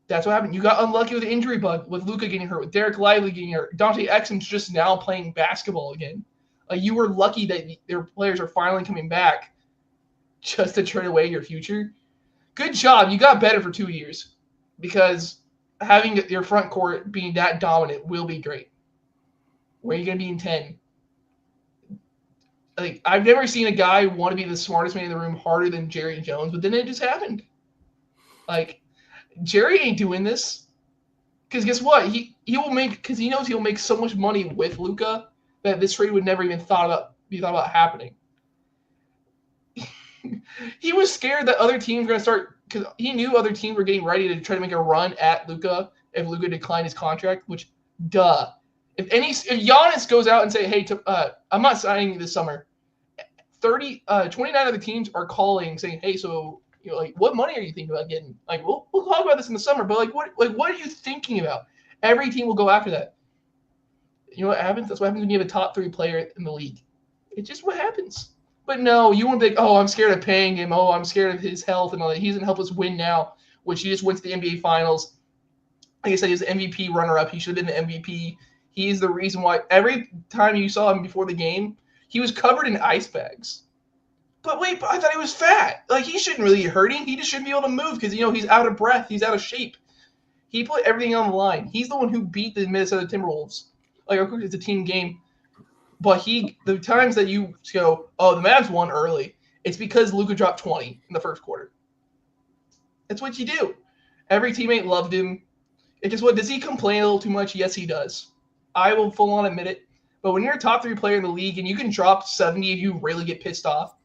That's what happened. You got unlucky with the injury bug, with Luka getting hurt, with Derek Lively getting hurt. Dante Exum's just now playing basketball again. Like, you were lucky that their players are finally coming back just to trade away your future. Good job. You got better for 2 years because having your front court being that dominant will be great. Where are you going to be in 10? Like, I've never seen a guy want to be the smartest man in the room harder than Jerry Jones, but then it just happened. Like, Jerry ain't doing this. Because guess what? He will make, because he knows he'll make so much money with Luka that this trade would never even be thought about happening. He was scared that other teams were going to start, because he knew other teams were getting ready to try to make a run at Luka if Luka declined his contract, which, duh. If Giannis goes out and say, hey, I'm not signing you this summer, 29 other teams are calling saying, hey, so like, what money are you thinking about getting? Like, we'll talk about this in the summer, but what are you thinking about? Every team will go after that. You know what happens? That's what happens when you have a top 3 player in the league. It's just what happens. But no, you won't think, oh, I'm scared of paying him. Oh, I'm scared of his health and all that. He's going to help us win now, which he just went to the NBA Finals. Like I said, he's the MVP runner-up. He should have been the MVP. He's the reason why every time you saw him before the game, he was covered in ice bags. But wait, I thought he was fat. Like, he shouldn't really be hurting. He just shouldn't be able to move because, he's out of breath. He's out of shape. He put everything on the line. He's the one who beat the Minnesota Timberwolves. Like, of course, it's a team game. But the times that you go, oh, the Mavs won early, it's because Luka dropped 20 in the first quarter. That's what you do. Every teammate loved him. And guess what? Does he complain a little too much? Yes, he does. I will full on admit it. But when you're a top 3 player in the league and you can drop 70 if you really get pissed off,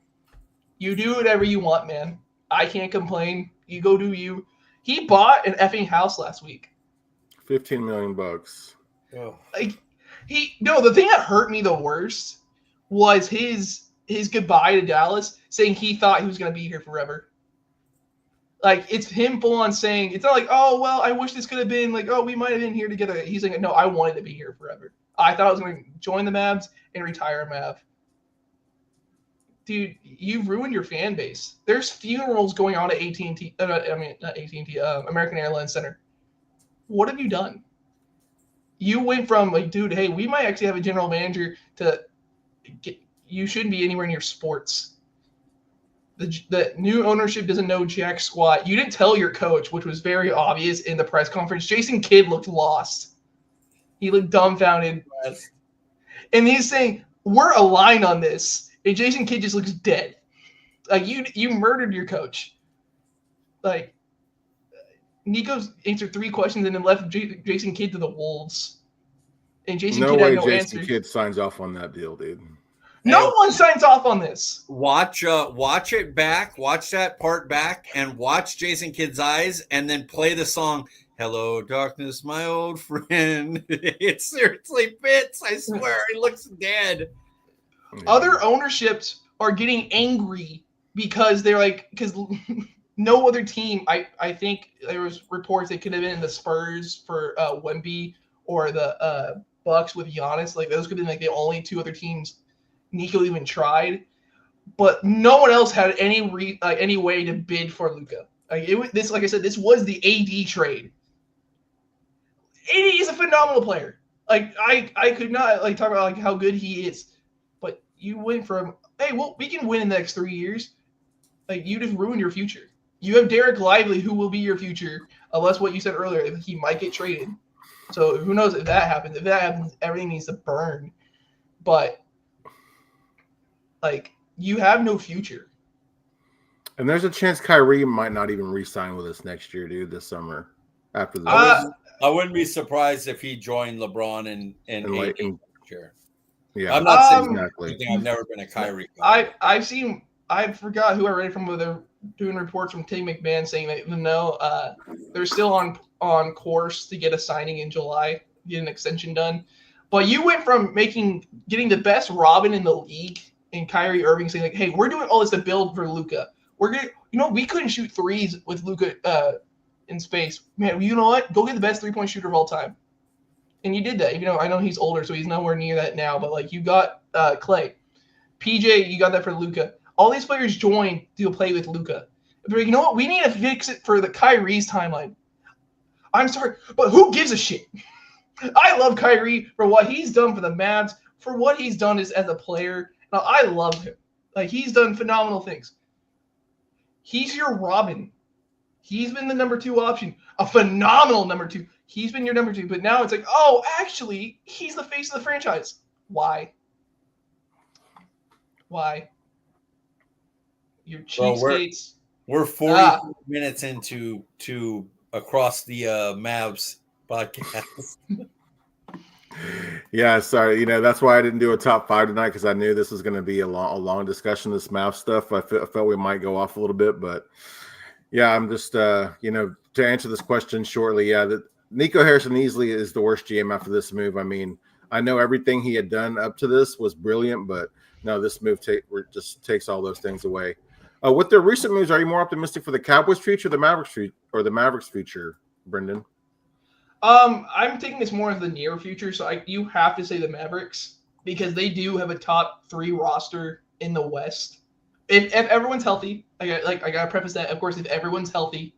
you do whatever you want, man. I can't complain. You go do you. He bought an effing house last week. $15 million. Oh. Like, the thing that hurt me the worst was his goodbye to Dallas, saying he thought he was going to be here forever. Like, it's him full on saying, it's not like, oh, well, I wish this could have been like, oh, we might have been here together. He's like, no, I wanted to be here forever. I thought I was going to join the Mavs and retire a Mav. Dude, you've ruined your fan base. There's funerals going on at AT&T. Not AT&T, American Airlines Center. What have you done? You went from, like, dude, hey, we might actually have a general manager to you shouldn't be anywhere near sports. The new ownership doesn't know jack squat. You didn't tell your coach, which was very obvious in the press conference. Jason Kidd looked lost. He looked dumbfounded. And he's saying, we're aligned on this. And Jason Kidd just looks dead. Like, you murdered your coach. Like, Nico's answered 3 questions and then left Jason Kidd to the Wolves. And Jason Kidd had no answer. Jason Kidd signs off on that deal, dude. No one signs off on this. Watch it back. Watch that part back and watch Jason Kidd's eyes and then play the song, Hello, Darkness, My Old Friend. It seriously fits. I swear. He looks dead. Other ownerships are getting angry because they're like, because no other team, I think there was reports it could have been the Spurs for Wemby or the Bucks with Giannis. Like, those could have been like the only 2 other teams Nico even tried, but no one else had any way to bid for Luka. Like, like I said, this was the AD trade. AD is a phenomenal player. Like, I could not talk about like how good he is. You went from, hey, well, we can win in the next 3 years. Like, you just ruined your future. You have Derek Lively, who will be your future, unless what you said earlier, he might get traded. So who knows if that happens. If that happens, everything needs to burn. But, like, you have no future. And there's a chance Kyrie might not even re-sign with us next year, dude, this summer. After this. I wouldn't be surprised if he joined LeBron and AD next year. Yeah, I'm not saying exactly. I've never been a Kyrie. I've seen. I forgot who I read from. They're doing reports from Tim McMahon saying that they're still on course to get a signing in July, get an extension done. But you went from getting the best Robin in the league and Kyrie Irving saying like, hey, we're doing all this to build for Luka. We're gonna, we couldn't shoot threes with Luka in space. Man, you know what? Go get the best 3-point shooter of all time. And you did that. I know he's older, so he's nowhere near that now. But, like, you got Clay. PJ, you got that for Luka. All these players joined to play with Luka. They're like, you know what? We need to fix it for the Kyrie's timeline. I'm sorry, but who gives a shit? I love Kyrie for what he's done for the Mavs, for what he's done as a player. Now, I love him. Like, he's done phenomenal things. He's your Robin. He's been the number 2 option, a phenomenal number 2. He's been your number 2, but now it's like, oh, actually, he's the face of the franchise. Why? Your cheapskates. We're 40 minutes into across the Mavs podcast. Yeah, sorry. That's why I didn't do a top 5 tonight, because I knew this was going to be a long discussion. This Mavs stuff. I felt we might go off a little bit, but yeah, I'm just to answer this question shortly. Yeah, that Nico Harrison easily is the worst GM after this move. I mean, I know everything he had done up to this was brilliant, but no, this move just takes all those things away. With their recent moves, are you more optimistic for the Cowboys' future, the Mavericks' future, Brenden? I'm taking this more as the near future, so you have to say the Mavericks, because they do have a top 3 roster in the West. If everyone's healthy, I gotta preface that, of course, if everyone's healthy,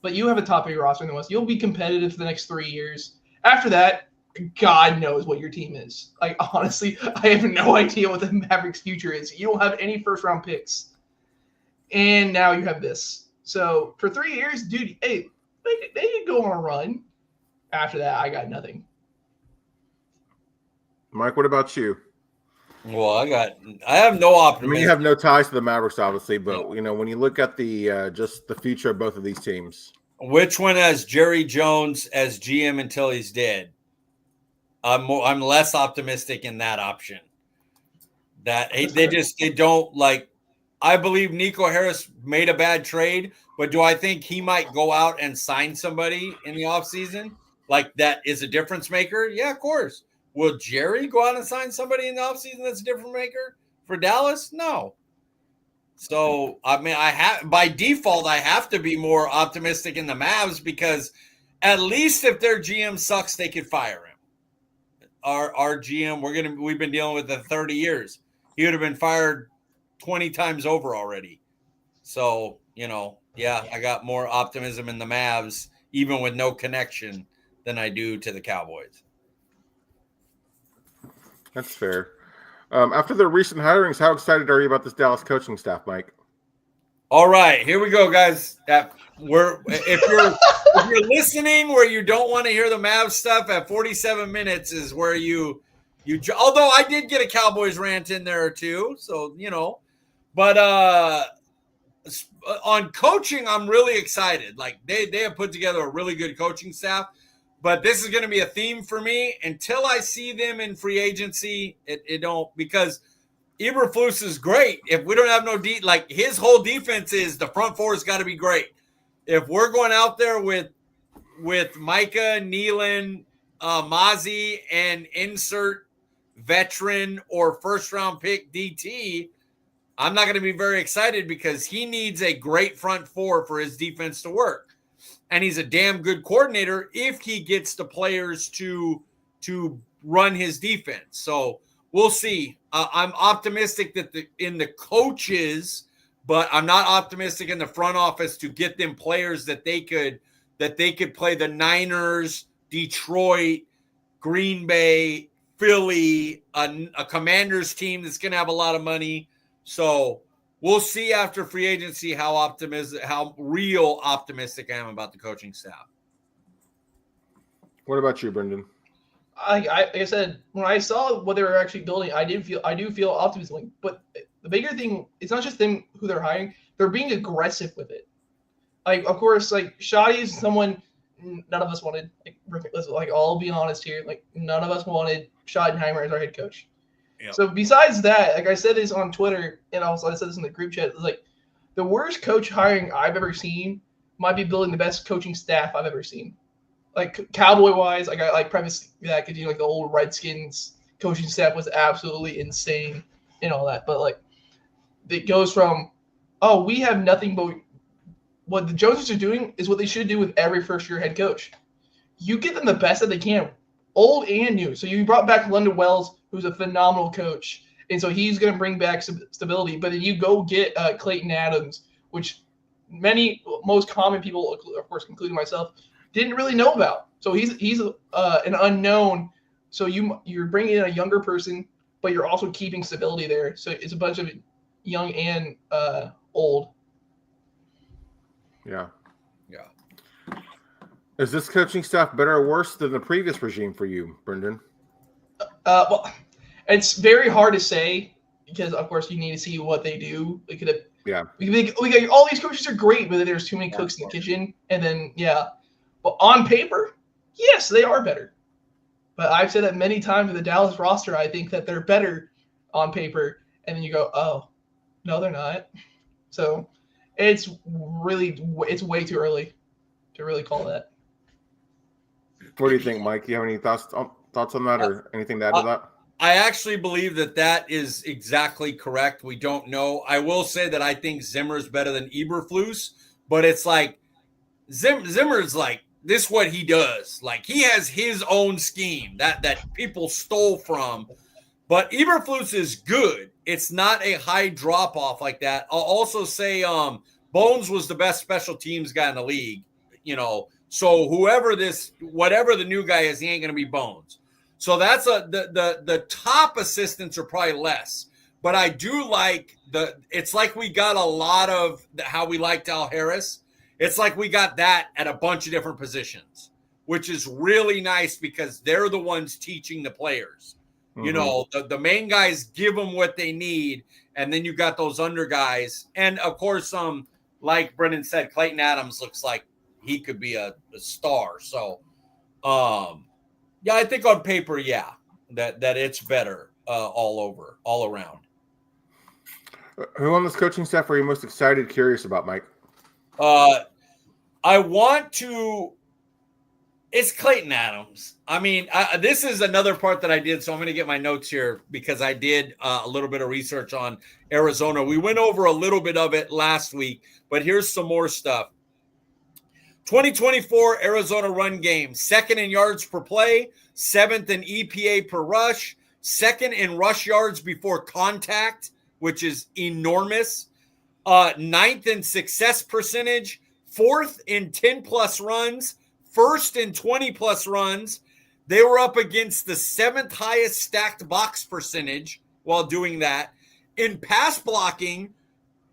but you have a top 3 roster in the West, you'll be competitive for the next 3 years. After that, God knows what your team is. Like, honestly, I have no idea what the Mavericks' future is. You don't have any first-round picks. And now you have this. So, for 3 years, dude, hey, they could go on a run. After that, I got nothing. Mike, what about you? Well, I have no optimism. I mean, you have no ties to the Mavericks, obviously, but when you look at the just the future of both of these teams, which one has Jerry Jones as GM until he's dead? I'm less optimistic in that option. That they don't like. I believe Nico Harris made a bad trade, but do I think he might go out and sign somebody in the offseason? Like, that is a difference maker? Yeah, of course. Will Jerry go out and sign somebody in the offseason that's a difference maker for Dallas? No. So, I mean, by default, I have to be more optimistic in the Mavs, because at least if their GM sucks, they could fire him. Our GM, we've been dealing with it 30 years. He would have been fired 20 times over already. So, I got more optimism in the Mavs, even with no connection, than I do to the Cowboys. That's fair. After the recent hirings, how excited are you about this Dallas coaching staff, Mike? All right, here we go, guys. If you're listening where you don't want to hear the Mavs stuff, at 47 minutes is where you although I did get a Cowboys rant in there too, so but on coaching, I'm really excited. Like, they have put together a really good coaching staff. But this is going to be a theme for me until I see them in free agency. It don't, because Eberflus is great. If we don't have no like, his whole defense is the front four has got to be great. If we're going out there with Micah, Nealon, Mozzie, and insert veteran or first round pick DT, I'm not going to be very excited, because he needs a great front four for his defense to work. And he's a damn good coordinator if he gets the players to run his defense. So we'll see. I'm optimistic that in the coaches, but I'm not optimistic in the front office to get them players that they could play the Niners, Detroit, Green Bay, Philly, a Commanders team that's going to have a lot of money. So we'll see after free agency how real optimistic I am about the coaching staff. What about you, Brenden? Like I said, when I saw what they were actually building, I do feel optimistic. But the bigger thing, it's not just them who they're hiring; they're being aggressive with it. Like, of course, like, Shoddy is someone none of us wanted. Like, I'll be honest here. Like, none of us wanted Schottenheimer as our head coach. Yep. So besides that, like, I said this on Twitter, and also I said this in the group chat, like, the worst coach hiring I've ever seen might be building the best coaching staff I've ever seen. Like, Cowboy-wise, I got, like, premise that, because, like, the old Redskins coaching staff was absolutely insane and all that. But, like, it goes from, oh, we have nothing but what the Joneses are doing is what they should do with every first-year head coach. You get them the best that they can, old and new. So you brought back London Wells, who's a phenomenal coach, and so he's going to bring back stability. But then you go get Clayton Adams, which most common people, of course, including myself, didn't really know about. So he's an unknown. So you're bringing in a younger person but you're also keeping stability there. So it's a bunch of young and old. Yeah. Yeah. Is this coaching staff better or worse than the previous regime for you, Brenden? Well, it's very hard to say because, of course, you need to see what they do. We got all these coaches are great, but there's too many cooks in the kitchen. And then, but on paper, yes, they are better. But I've said that many times with the Dallas roster. I think that they're better on paper, and then you go, oh, no, they're not. So it's way too early to really call that. What do you think, Mike? Do you have any thoughts on that, or anything to add to that? I actually believe that is exactly correct. We don't know. I will say that I think Zimmer's better than Eberflus, but it's like Zimmer's like, this is what he does. Like, he has his own scheme that people stole from. But Eberflus is good. It's not a high drop-off like that. I'll also say Bones was the best special teams guy in the league. So whatever the new guy is, he ain't going to be Bones. So that's the top assistants are probably less. But I do like it's like we got a lot of how we liked Al Harris. It's like we got that at a bunch of different positions, which is really nice because they're the ones teaching the players. Mm-hmm. The main guys give them what they need, and then you got those under guys. And, of course, like Brenden said, Clayton Adams looks like he could be a star. So, I think on paper, that it's better all around. Who on this coaching staff are you most excited, curious about, Mike? It's Clayton Adams. I mean, this is another part that I did, so I'm going to get my notes here because I did a little bit of research on Arizona. We went over a little bit of it last week, but here's some more stuff. 2024 Arizona run game, 2nd in yards per play, 7th in EPA per rush, 2nd in rush yards before contact, which is enormous. 9th in success percentage, 4th in 10-plus runs, 1st in 20-plus runs. They were up against the 7th highest stacked box percentage while doing that. In pass blocking,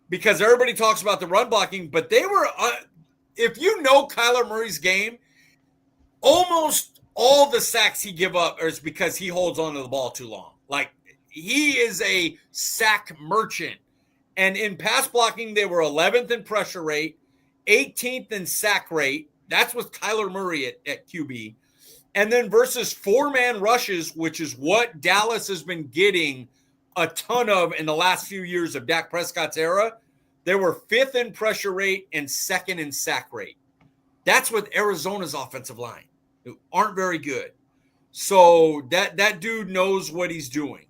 because everybody talks about the run blocking, but they were if you know Kyler Murray's game, almost all the sacks he give up is because he holds onto the ball too long. Like, he is a sack merchant. And in pass blocking, they were 11th in pressure rate, 18th in sack rate. That's with Kyler Murray at QB. And then versus 4-man rushes, which is what Dallas has been getting a ton of in the last few years of Dak Prescott's era, they were 5th in pressure rate and 2nd in sack rate. That's with Arizona's offensive line, who aren't very good. So that dude knows what he's doing.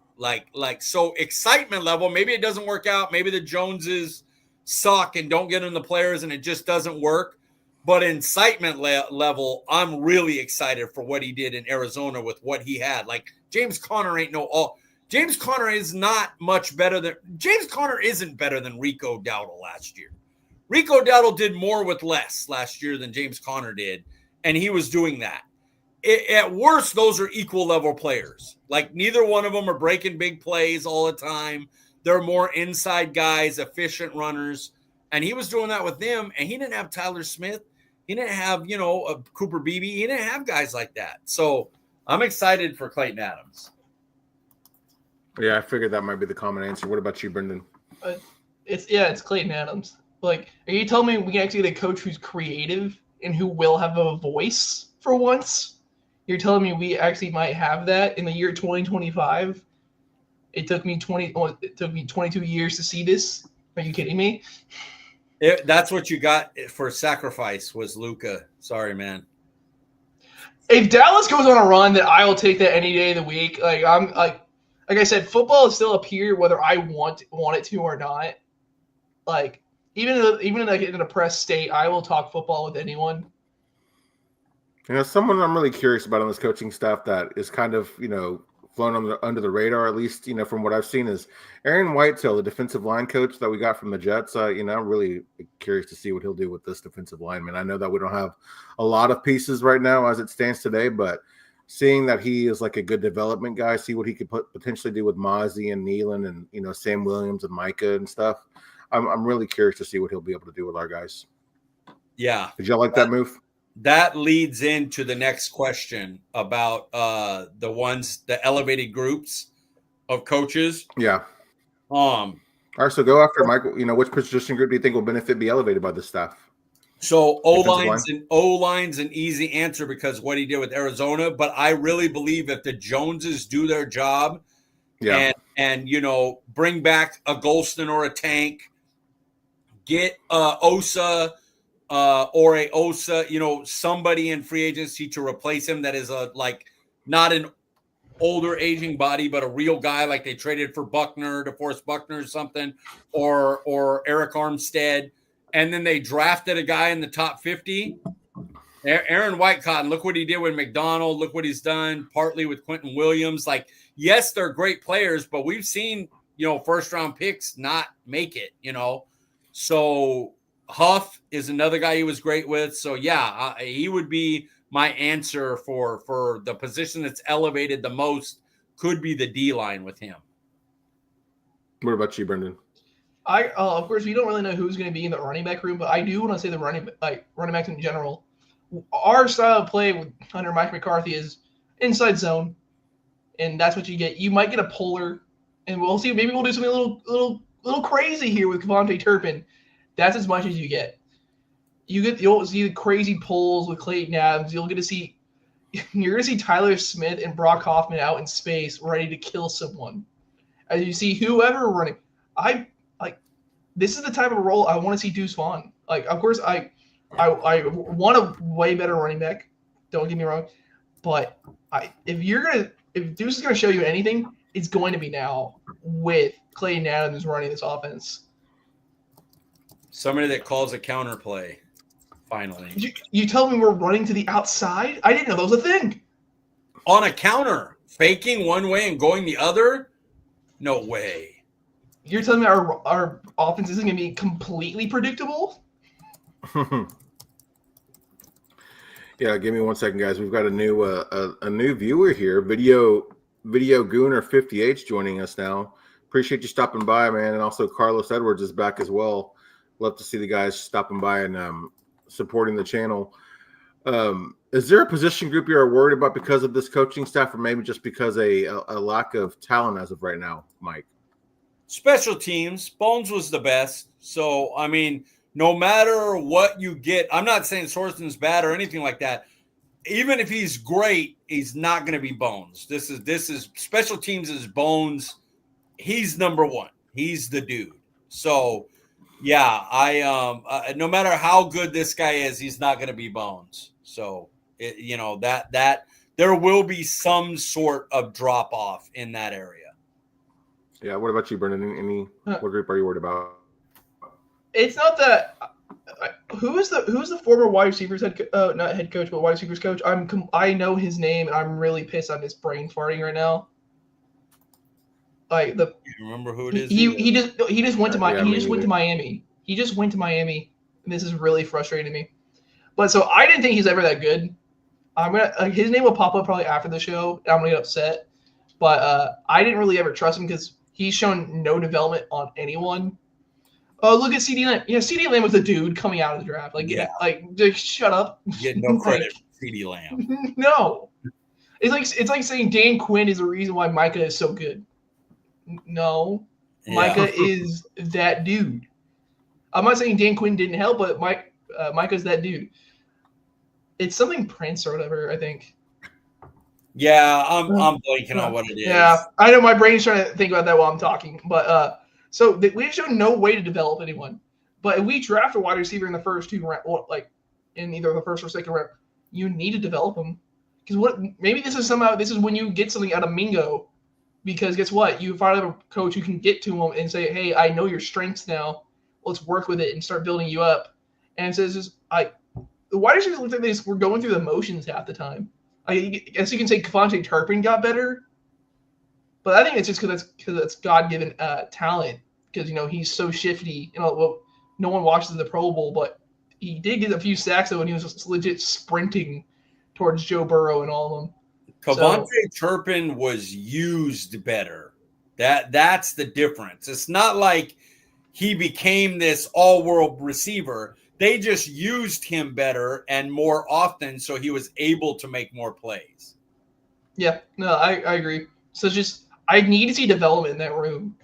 So excitement level, maybe it doesn't work out. Maybe the Joneses suck and don't get in the players and it just doesn't work. But excitement level, I'm really excited for what he did in Arizona with what he had. Like, James Conner James Conner is not much better than – James Conner isn't better than Rico Dowdle last year. Rico Dowdle did more with less last year than James Conner did, and he was doing that. At worst, those are equal-level players. Like, neither one of them are breaking big plays all the time. They're more inside guys, efficient runners, and he was doing that with them, and he didn't have Tyler Smith. He didn't have, Cooper Beebe. He didn't have guys like that. So I'm excited for Clayton Adams. Yeah, I figured that might be the common answer. What about you, Brenden? It's Clayton Adams. Like, are you telling me we can actually get a coach who's creative and who will have a voice for once? You're telling me we actually might have that in the year 2025? It took me 22 years to see this. Are you kidding me? That's what you got for sacrifice was Luka. Sorry, man. If Dallas goes on a run, then I will take that any day of the week. Like, I'm like I said, football is still up here whether I want it to or not. Like, even in a depressed state, I will talk football with anyone. Someone I'm really curious about on this coaching staff that is kind of, flown under the radar, at least, from what I've seen, is Aaron Whitetail, the defensive line coach that we got from the Jets. I'm really curious to see what he'll do with this defensive lineman. I know that we don't have a lot of pieces right now as it stands today, but seeing that he is like a good development guy, see what he could potentially do with Mozzie and Nealon and Sam Williams and Micah and stuff. I'm really curious to see what he'll be able to do with our guys. Yeah. Did y'all like that move? That leads into the next question about the elevated groups of coaches. Yeah. All right, so go after Michael. Which position group do you think will be elevated by this staff? So O-line's an easy answer because what he did with Arizona, but I really believe if the Joneses do their job and bring back a Golston or a Tank, get Osa or a Osa, somebody in free agency to replace him that is not an older aging body, but a real guy like they traded for Buckner, DeForest Buckner or something, or Eric Armstead. And then they drafted a guy in the top 50. Aaron Whitecotton, look what he did with McDonald. Look what he's done partly with Quentin Williams. Yes, they're great players, but we've seen, first-round picks not make it, So Huff is another guy he was great with. So, yeah, he would be my answer for the position that's elevated the most could be the D-line with him. What about you, Brenden? Of course, we don't really know who's going to be in the running back room, but I do want to say the running backs in general. Our style of play under Mike McCarthy is inside zone, and that's what you get. You might get a puller, and we'll see. Maybe we'll do something a little crazy here with Kevontae Turpin. That's as much as you get. You'll see the crazy pulls with Clayton Adams. You're going to see Tyler Smith and Brock Hoffman out in space, ready to kill someone. As you see whoever running, this is the type of role I want to see Deuce Vaughn. Of course, I want a way better running back. Don't get me wrong, but if Deuce is gonna show you anything, it's going to be now with Clayton Adams running this offense. Somebody that calls a counterplay. Finally, you tell me we're running to the outside? I didn't know that was a thing. On a counter, faking one way and going the other? No way. You're telling me our offense isn't going to be completely predictable? Yeah, give me 1 second, guys. We've got a new viewer here. Video Gooner 58's joining us now. Appreciate you stopping by, man. And also Carlos Edwards is back as well. Love to see the guys stopping by and supporting the channel. Is there a position group you're worried about because of this coaching staff, or maybe just because a lack of talent as of right now, Mike? Special teams. Bones was the best. So, no matter what you get, I'm not saying Sorensen's bad or anything like that. Even if he's great, he's not going to be Bones. This is special teams is Bones. He's number one. He's the dude. So, yeah, no matter how good this guy is, he's not going to be Bones. So, that there will be some sort of drop off in that area. Yeah, what about you, Brenden? What group are you worried about? It's not that. Who's the former wide receivers not head coach, but wide receivers coach? I know his name, and I'm really pissed on his brain farting right now. You remember who it is? He just went to Miami. He just went to Miami, and this is really frustrating me. But so I didn't think he's ever that good. His name will pop up probably after the show, and I'm gonna get upset. But I didn't really ever trust him because he's shown no development on anyone. Oh, look at CD Lamb. Yeah, CD Lamb was a dude coming out of the draft. Just shut up. Get no credit for CD Lamb. No. It's like saying Dan Quinn is the reason why Micah is so good. No. Yeah. Micah is that dude. I'm not saying Dan Quinn didn't help, but Micah's that dude. It's something Prince or whatever, I think. Yeah, I'm blanking on what it is. Yeah, I know my brain's trying to think about that while I'm talking. But so we've shown no way to develop anyone. But if we draft a wide receiver in the first two rounds, in either the first or second round, you need to develop them. Because maybe this is when you get something out of Mingo. Because guess what? You finally have a coach who can get to him and say, "Hey, I know your strengths now. Let's work with it and start building you up." And so it's just the wide receivers look like we're going through the motions half the time. I guess you can say Kevontae Turpin got better, but I think it's just because that's God-given talent. Because he's so shifty. No one watches the Pro Bowl, but he did get a few sacks though when he was just legit sprinting towards Joe Burrow and all of them. Cavante So Turpin was used better. That's the difference. It's not like he became this all-world receiver. They just used him better and more often, so he was able to make more plays. yeah, no, I agree. So it's just I need to see development in that room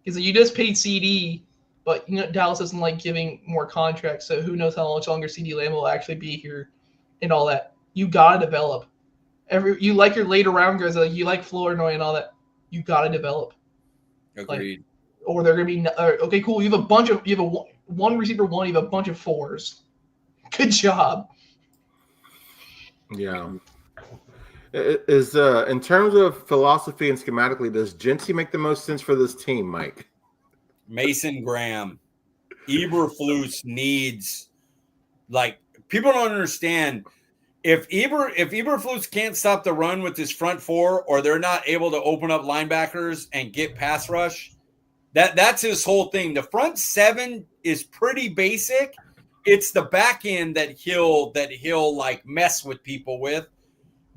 because you just paid CD, but Dallas doesn't like giving more contracts. So who knows how much longer CD Lamb will actually be here, and all that. You gotta develop. You like your later round guys, like you like Flournoy and all that. You gotta develop. Agreed. Like, or they're gonna be okay. Cool. You have one receiver one. You have a bunch of fours. Good job. Yeah. Is in terms of philosophy and schematically, does Genty make the most sense for this team, Mike? Mason Graham, Eberflus needs, like, people don't understand. If Eberflus can't stop the run with his front four, or they're not able to open up linebackers and get pass rush, that's his whole thing. The front seven is pretty basic. It's the back end that he'll like mess with people with.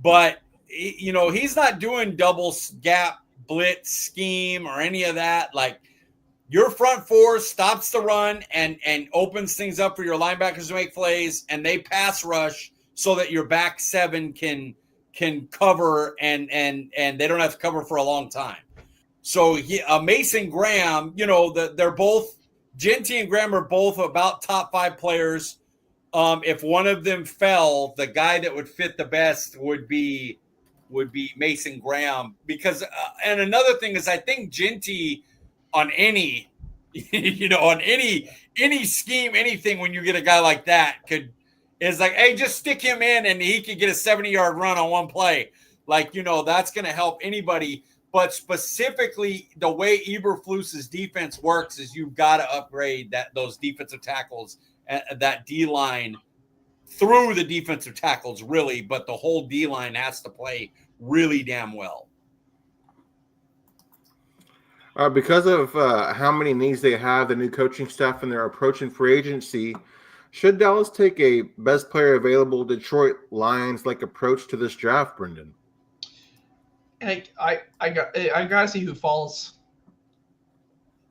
But he's not doing double gap blitz scheme or any of that. Like, your front four stops the run and opens things up for your linebackers to make plays, and they pass rush so that your back seven can cover and they don't have to cover for a long time. So Mason Graham, they're both, Genty and Graham are both about top 5 players. If one of them fell, the guy that would fit the best would be Mason Graham. Because and another thing is, I think Genty on any on any scheme, anything, when you get a guy like that, is like, hey, just stick him in and he could get a 70-yard run on one play. Like, that's going to help anybody. But specifically, the way Eberflus's defense works is you've got to upgrade those defensive tackles, that D-line through the defensive tackles, really. But the whole D-line has to play really damn well. Because of how many needs they have, the new coaching staff, and their approaching free agency, should Dallas take a best player available Detroit Lions-like approach to this draft, Brenden? I gotta see who falls.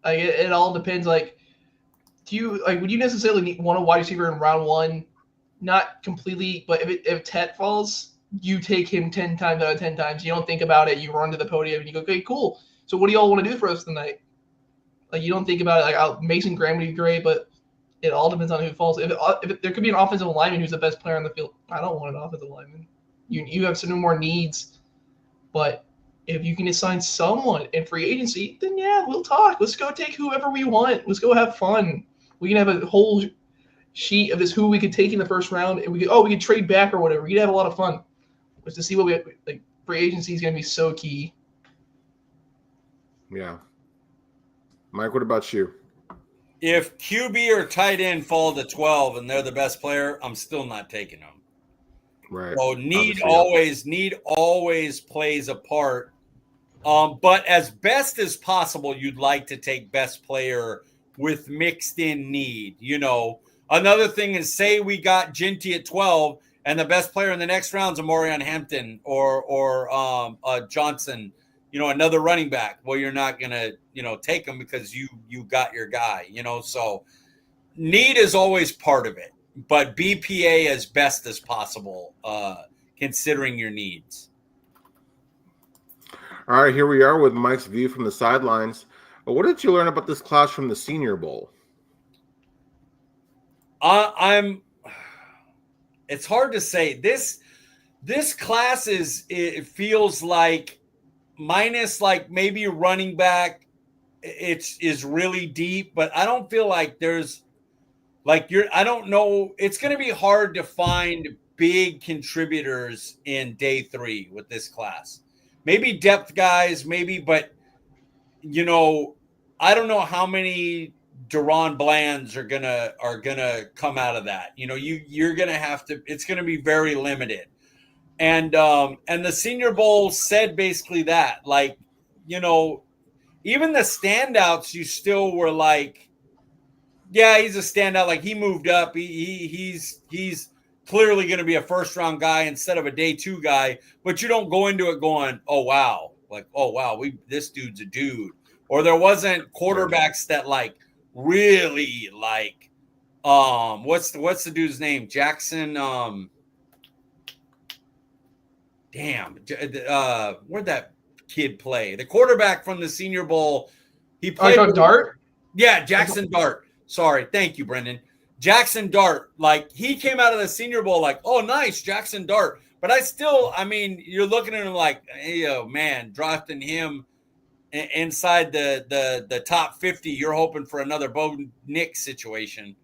Like it all depends. Like, would you necessarily want a wide receiver in round 1? Not completely, but if Tet falls, you take him 10 times out of 10 times. You don't think about it. You run to the podium and you go, okay, cool. So what do y'all want to do for us tonight? Like, you don't think about it. Like, Mason Graham would be great, but it all depends on who falls. If there could be an offensive lineman who's the best player on the field, I don't want an offensive lineman. You have some more needs, but if you can assign someone in free agency, then yeah, we'll talk. Let's go take whoever we want. Let's go have fun. We can have a whole sheet of this who we could take in the first round, and we could trade back or whatever. We could have a lot of fun. Just to see what free agency is going to be so key. Yeah. Mike, what about you? If QB or tight end fall to 12 and they're the best player, I'm still not taking them. Right. So need always plays a part. But as best as possible, you'd like to take best player with mixed in need. Another thing is, say we got Genty at 12 and the best player in the next round is Amorion Hampton or Johnson, another running back. Well, you're not going to, take him because you got your guy, so need is always part of it, but BPA as best as possible, considering your needs. All right, here we are with Mike's view from the sidelines. What did you learn about this class from the Senior Bowl? It's hard to say. This class it feels like, minus like maybe running back, is really deep, but I don't feel like there's I don't know. It's going to be hard to find big contributors in day 3 with this class. Maybe depth guys, maybe, but I don't know how many Deron Blands are gonna come out of that. You're gonna have to. It's gonna be very limited. And the Senior Bowl said basically that, even the standouts, you still were like, yeah, he's a standout. Like, he moved up. He's clearly going to be a first-round guy instead of a day 2 guy, but you don't go into it going, oh, wow, this dude's a dude. Or there wasn't quarterbacks that like really like what's the dude's name? Jackson where'd that kid play? The quarterback from the Senior Bowl. He played Dart? Yeah, Jackson Dart. Sorry. Thank you, Brenden. Jackson Dart. Like, he came out of the Senior Bowl like, oh, nice, Jackson Dart. But you're looking at him like, hey, man, drafting him inside the top 50, you're hoping for another Bo Nick situation.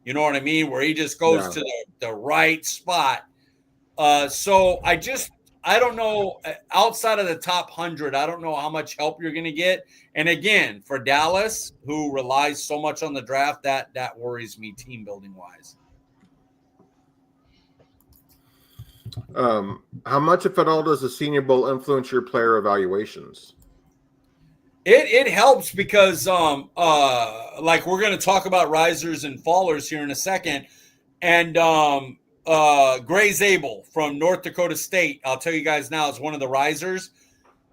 You know what I mean? Where he just goes to the right spot. So I don't know, outside of the top 100, I don't know how much help you're going to get. And again, for Dallas, who relies so much on the draft, that worries me team building wise. How much, if at all, does the Senior Bowl influence your player evaluations? It helps because like we're going to talk about risers and fallers here in a second. And Gray Zabel from North Dakota State, I'll tell you guys now, is one of the risers.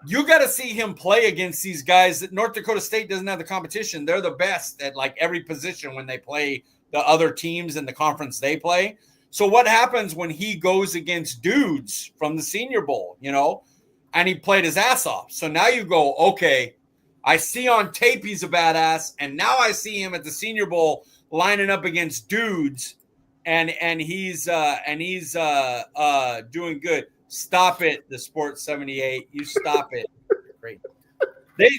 You got to see him play against these guys. That North Dakota State doesn't have the competition. They're the best at like every position when they play the other teams in the conference they play. So what happens when he goes against dudes from the Senior Bowl, and he played his ass off. So now you go, okay, I see on tape he's a badass, and now I see him at the Senior Bowl lining up against dudes, and he's doing good. Stop it, the Sports 78. You stop it.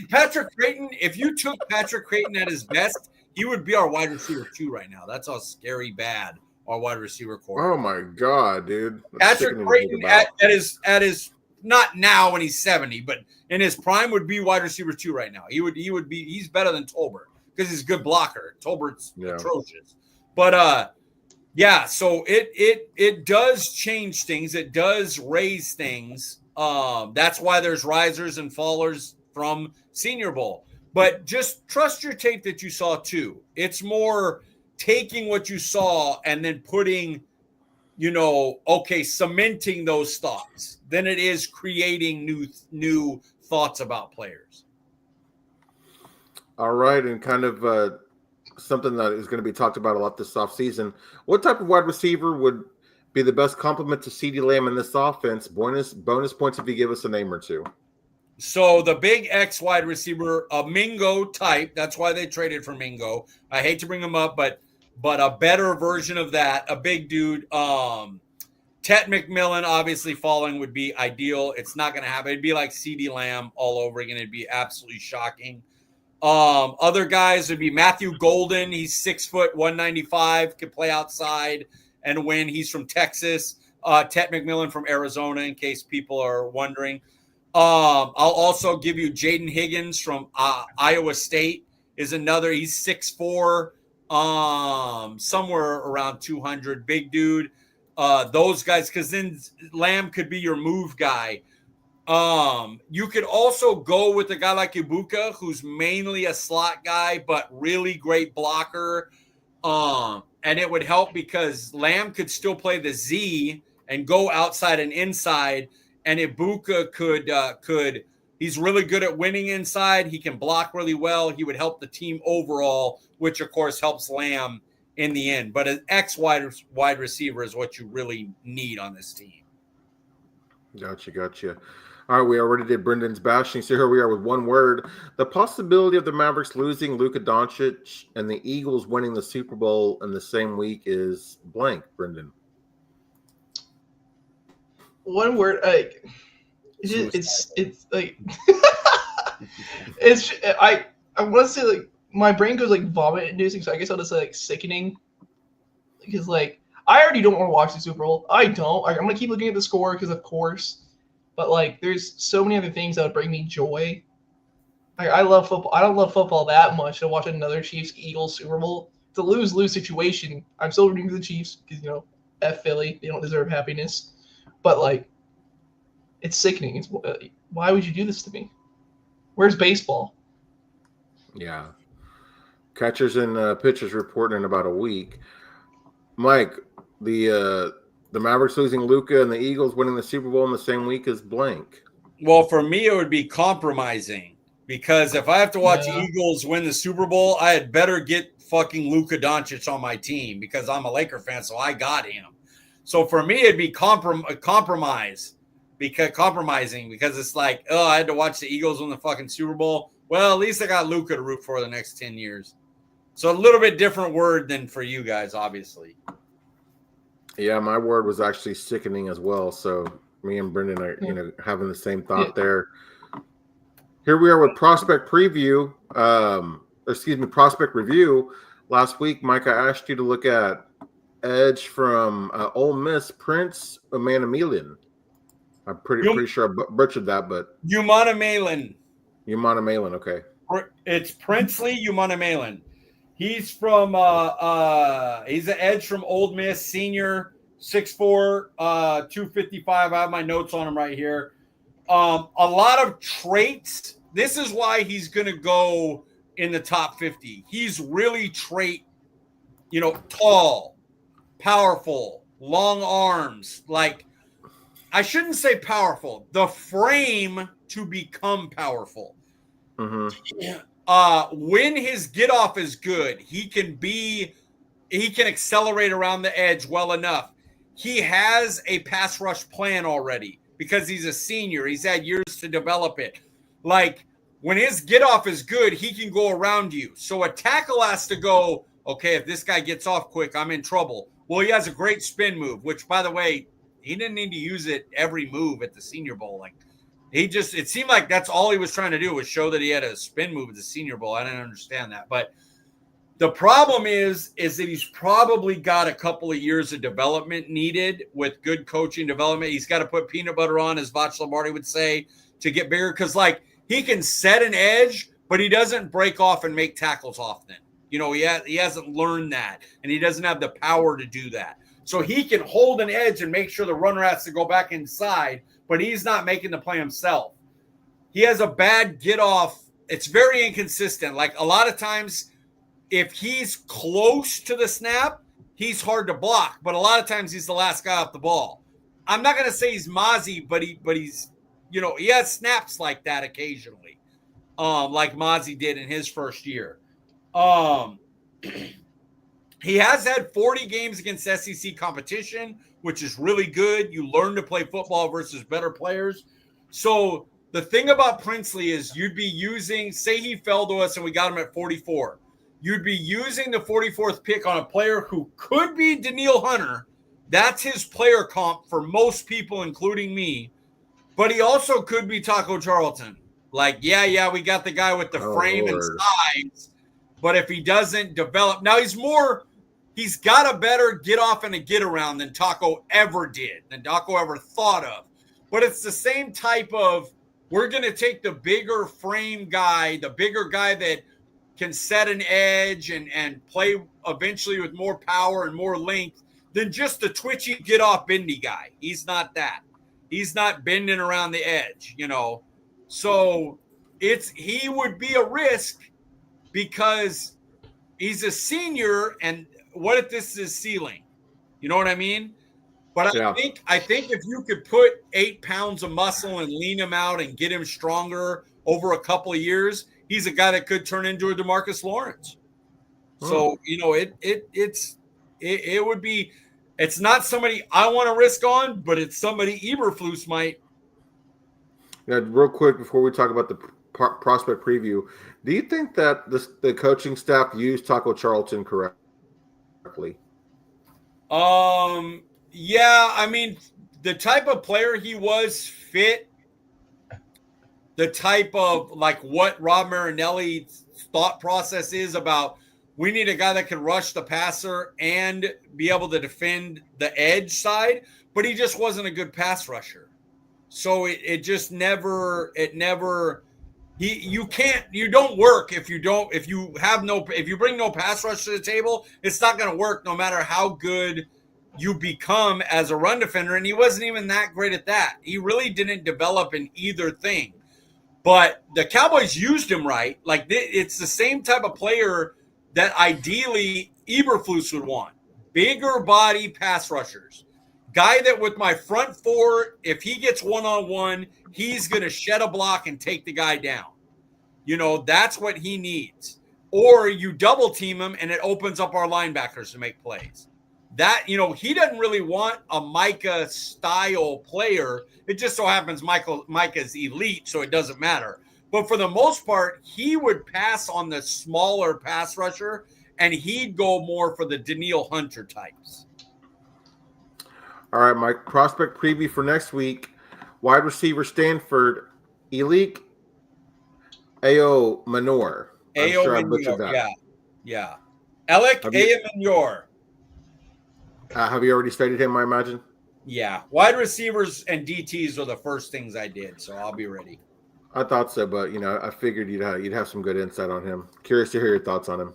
Patrick Creighton, if you took Patrick Creighton at his best, he would be our wide receiver 2 right now. That's how scary bad our wide receiver core. Oh my God, dude. Patrick Creighton at his not now when he's 70, but in his prime would be wide receiver 2 right now. He's better than Tolbert because he's a good blocker. Tolbert's atrocious. But so it does change things. It does raise things. That's why there's risers and fallers from Senior Bowl. But just trust your tape that you saw too. It's more taking what you saw and then putting, cementing those thoughts than it is creating new thoughts about players. All right, and kind of something that is going to be talked about a lot this offseason. What type of wide receiver would be the best complement to CeeDee Lamb in this offense? Bonus points if you give us a name or two. So the big X wide receiver, a Mingo type. That's why they traded for Mingo. I hate to bring him up, but a better version of that, a big dude. Tet McMillan, obviously falling would be ideal. It's not going to happen. It'd be like CeeDee Lamb all over again. It'd be absolutely shocking. Other guys would be Matthew Golden. He's 6 foot, 195, could play outside and win. He's from Texas. Tet McMillan from Arizona, in case people are wondering. I'll also give you Jaden Higgins from Iowa State is another. He's 6'4", somewhere around 200, big dude. Those guys, because then Lamb could be your move guy. You could also go with a guy like Ibuka, who's mainly a slot guy, but really great blocker. And it would help because Lamb could still play the Z and go outside and inside. And Ibuka could he's really good at winning inside. He can block really well. He would help the team overall, which of course helps Lamb in the end. But an X wide receiver is what you really need on this team. Gotcha. All right, we already did Brendan's bashing, so here we are with one word. The possibility of the Mavericks losing Luka Doncic and the Eagles winning the Super Bowl in the same week is blank, Brenden. One word, like it's like I want to say like my brain goes like vomit inducing, so I guess I'll just say like sickening, because like I already don't want to watch the Super Bowl. I'm gonna keep looking at the score because of course, but like there's so many other things that would bring me joy. I love football. I don't love football that much to watch another Chiefs-Eagles Super Bowl. It's a lose-lose situation. I'm still rooting for the Chiefs because F Philly, they don't deserve happiness. But like, it's sickening. It's why would you do this to me? Where's baseball? Yeah, catchers and pitchers reporting in about a week. Mike, the The Mavericks losing Luka and the Eagles winning the Super Bowl in the same week as blank. Well, for me, it would be compromising because if I have to watch Eagles win the Super Bowl, I had better get fucking Luka Doncic on my team because I'm a Laker fan, so I got him. So for me, it'd be compromising because it's like, oh, I had to watch the Eagles win the fucking Super Bowl. Well, at least I got Luka to root for the next 10 years. So a little bit different word than for you guys, obviously. Yeah, my word was actually sickening as well. So me and Brenden are, having the same thought there. Here we are with prospect preview. Prospect review. Last week, Mike, I asked you to look at edge from Ole Miss, Prince Umanamielen. I'm pretty sure I butchered that, but Umanamielen. Umanamielen, okay. It's Princely Umanamielen. He's from he's an edge from Ole Miss, senior, 6'4", 255. I have my notes on him right here. A lot of traits. This is why he's gonna go in the top 50. He's really tall, powerful, long arms. Like, I shouldn't say powerful. The frame to become powerful. Mm-hmm. When his get off is good, he can accelerate around the edge well enough. He has a pass rush plan already because he's a senior. He's had years to develop it. Like, when his get off is good, he can go around you. So a tackle has to go, okay, if this guy gets off quick, I'm in trouble. Well, he has a great spin move, which, by the way, he didn't need to use it every move at the Senior Bowl. Like, it seemed like that's all he was trying to do was show that he had a spin move at the Senior Bowl. I didn't understand that. But the problem is that he's probably got a couple of years of development needed with good coaching development. He's got to put peanut butter on, as Vach Lombardi would say, to get bigger. Because, like, he can set an edge, but he doesn't break off and make tackles often. He hasn't learned that, and he doesn't have the power to do that. So he can hold an edge and make sure the runner has to go back inside, but he's not making the play himself. He has a bad get off. It's very inconsistent. Like, a lot of times, if he's close to the snap, he's hard to block, but a lot of times he's the last guy off the ball. I'm not going to say he's Mozzie, but he's, he has snaps like that occasionally, like Mozzie did in his first year. He has had 40 games against SEC competition, which is really good. You learn to play football versus better players. So the thing about Princely is you'd be using, say he fell to us and we got him at 44. You'd be using the 44th pick on a player who could be Daniil Hunter. That's his player comp for most people, including me. But he also could be Taco Charlton. Like, yeah, we got the guy with the frame and size. But if he doesn't develop, now he's got a better get off and a get around than Taco ever did, than Taco ever thought of. But it's the same type of, we're going to take the bigger frame guy, the bigger guy that can set an edge and play eventually with more power and more length than just the twitchy get off bendy guy. He's not that. He's not bending around the edge, So he would be a risk because he's a senior, and what if this is his ceiling? You know what I mean? But I think if you could put 8 pounds of muscle and lean him out and get him stronger over a couple of years, he's a guy that could turn into a DeMarcus Lawrence. So, it would be, it's not somebody I want to risk on, but it's somebody Eberflus might. Yeah, real quick before we talk about the prospect preview, do you think that the coaching staff used Taco Charlton correctly? Yeah, I mean, the type of player he was fit, the type of, like, what Rob Marinelli's thought process is about, we need a guy that can rush the passer and be able to defend the edge side, but he just wasn't a good pass rusher. So it you don't work if you bring no pass rush to the table, it's not going to work no matter how good you become as a run defender. And he wasn't even that great at that. He really didn't develop in either thing, but the Cowboys used him right. Like, it's the same type of player that ideally Eberflus would want. Bigger body pass rushers. Guy that with my front four, if he gets one-on-one, he's going to shed a block and take the guy down. That's what he needs. Or you double team him and it opens up our linebackers to make plays. That, he doesn't really want a Micah style player. It just so happens Micah's elite, so it doesn't matter. But for the most part, he would pass on the smaller pass rusher, and he'd go more for the Danielle Hunter types. All right, Mike. Prospect preview for next week. Wide receiver Stanford, Elik Ao Manor. Yeah. Alec Ayamanor. Have you already stated him, I imagine? Yeah. Wide receivers and DTs are the first things I did, so I'll be ready. I thought so, but I figured you'd have some good insight on him. Curious to hear your thoughts on him.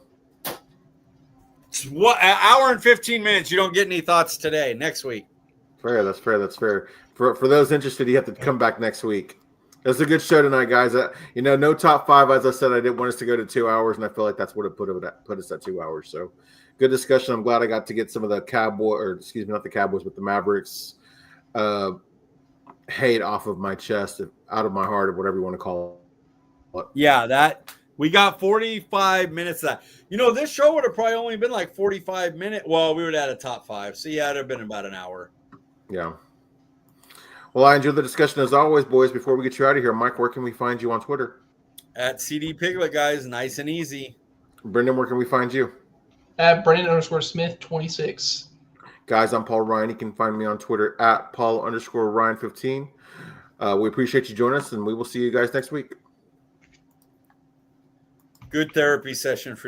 It's an hour and 15 minutes. You don't get any thoughts today. Next week. Fair. That's fair. For those interested, you have to come back next week. It's a good show tonight, guys. No top five. As I said, I didn't want us to go to 2 hours, and I feel like that's what it put us at 2 hours. So, good discussion. I'm glad I got to get some of the not the Cowboys, but the Mavericks hate off of my chest, out of my heart, or whatever you want to call it. Yeah, that we got 45 minutes of that. This show would have probably only been like 45 minutes. Well, we would have had a top five. So, yeah, it would have been about an hour. Yeah. Well, I enjoyed the discussion as always, boys. Before we get you out of here, Mike, where can we find you on Twitter? At CD Piglet, guys. Nice and easy. Brenden, where can we find you? At Brenden_Smith 26. Guys, I'm Paul Ryan. You can find me on Twitter at Paul_Ryan15. We appreciate you joining us, and we will see you guys next week. Good therapy session for you.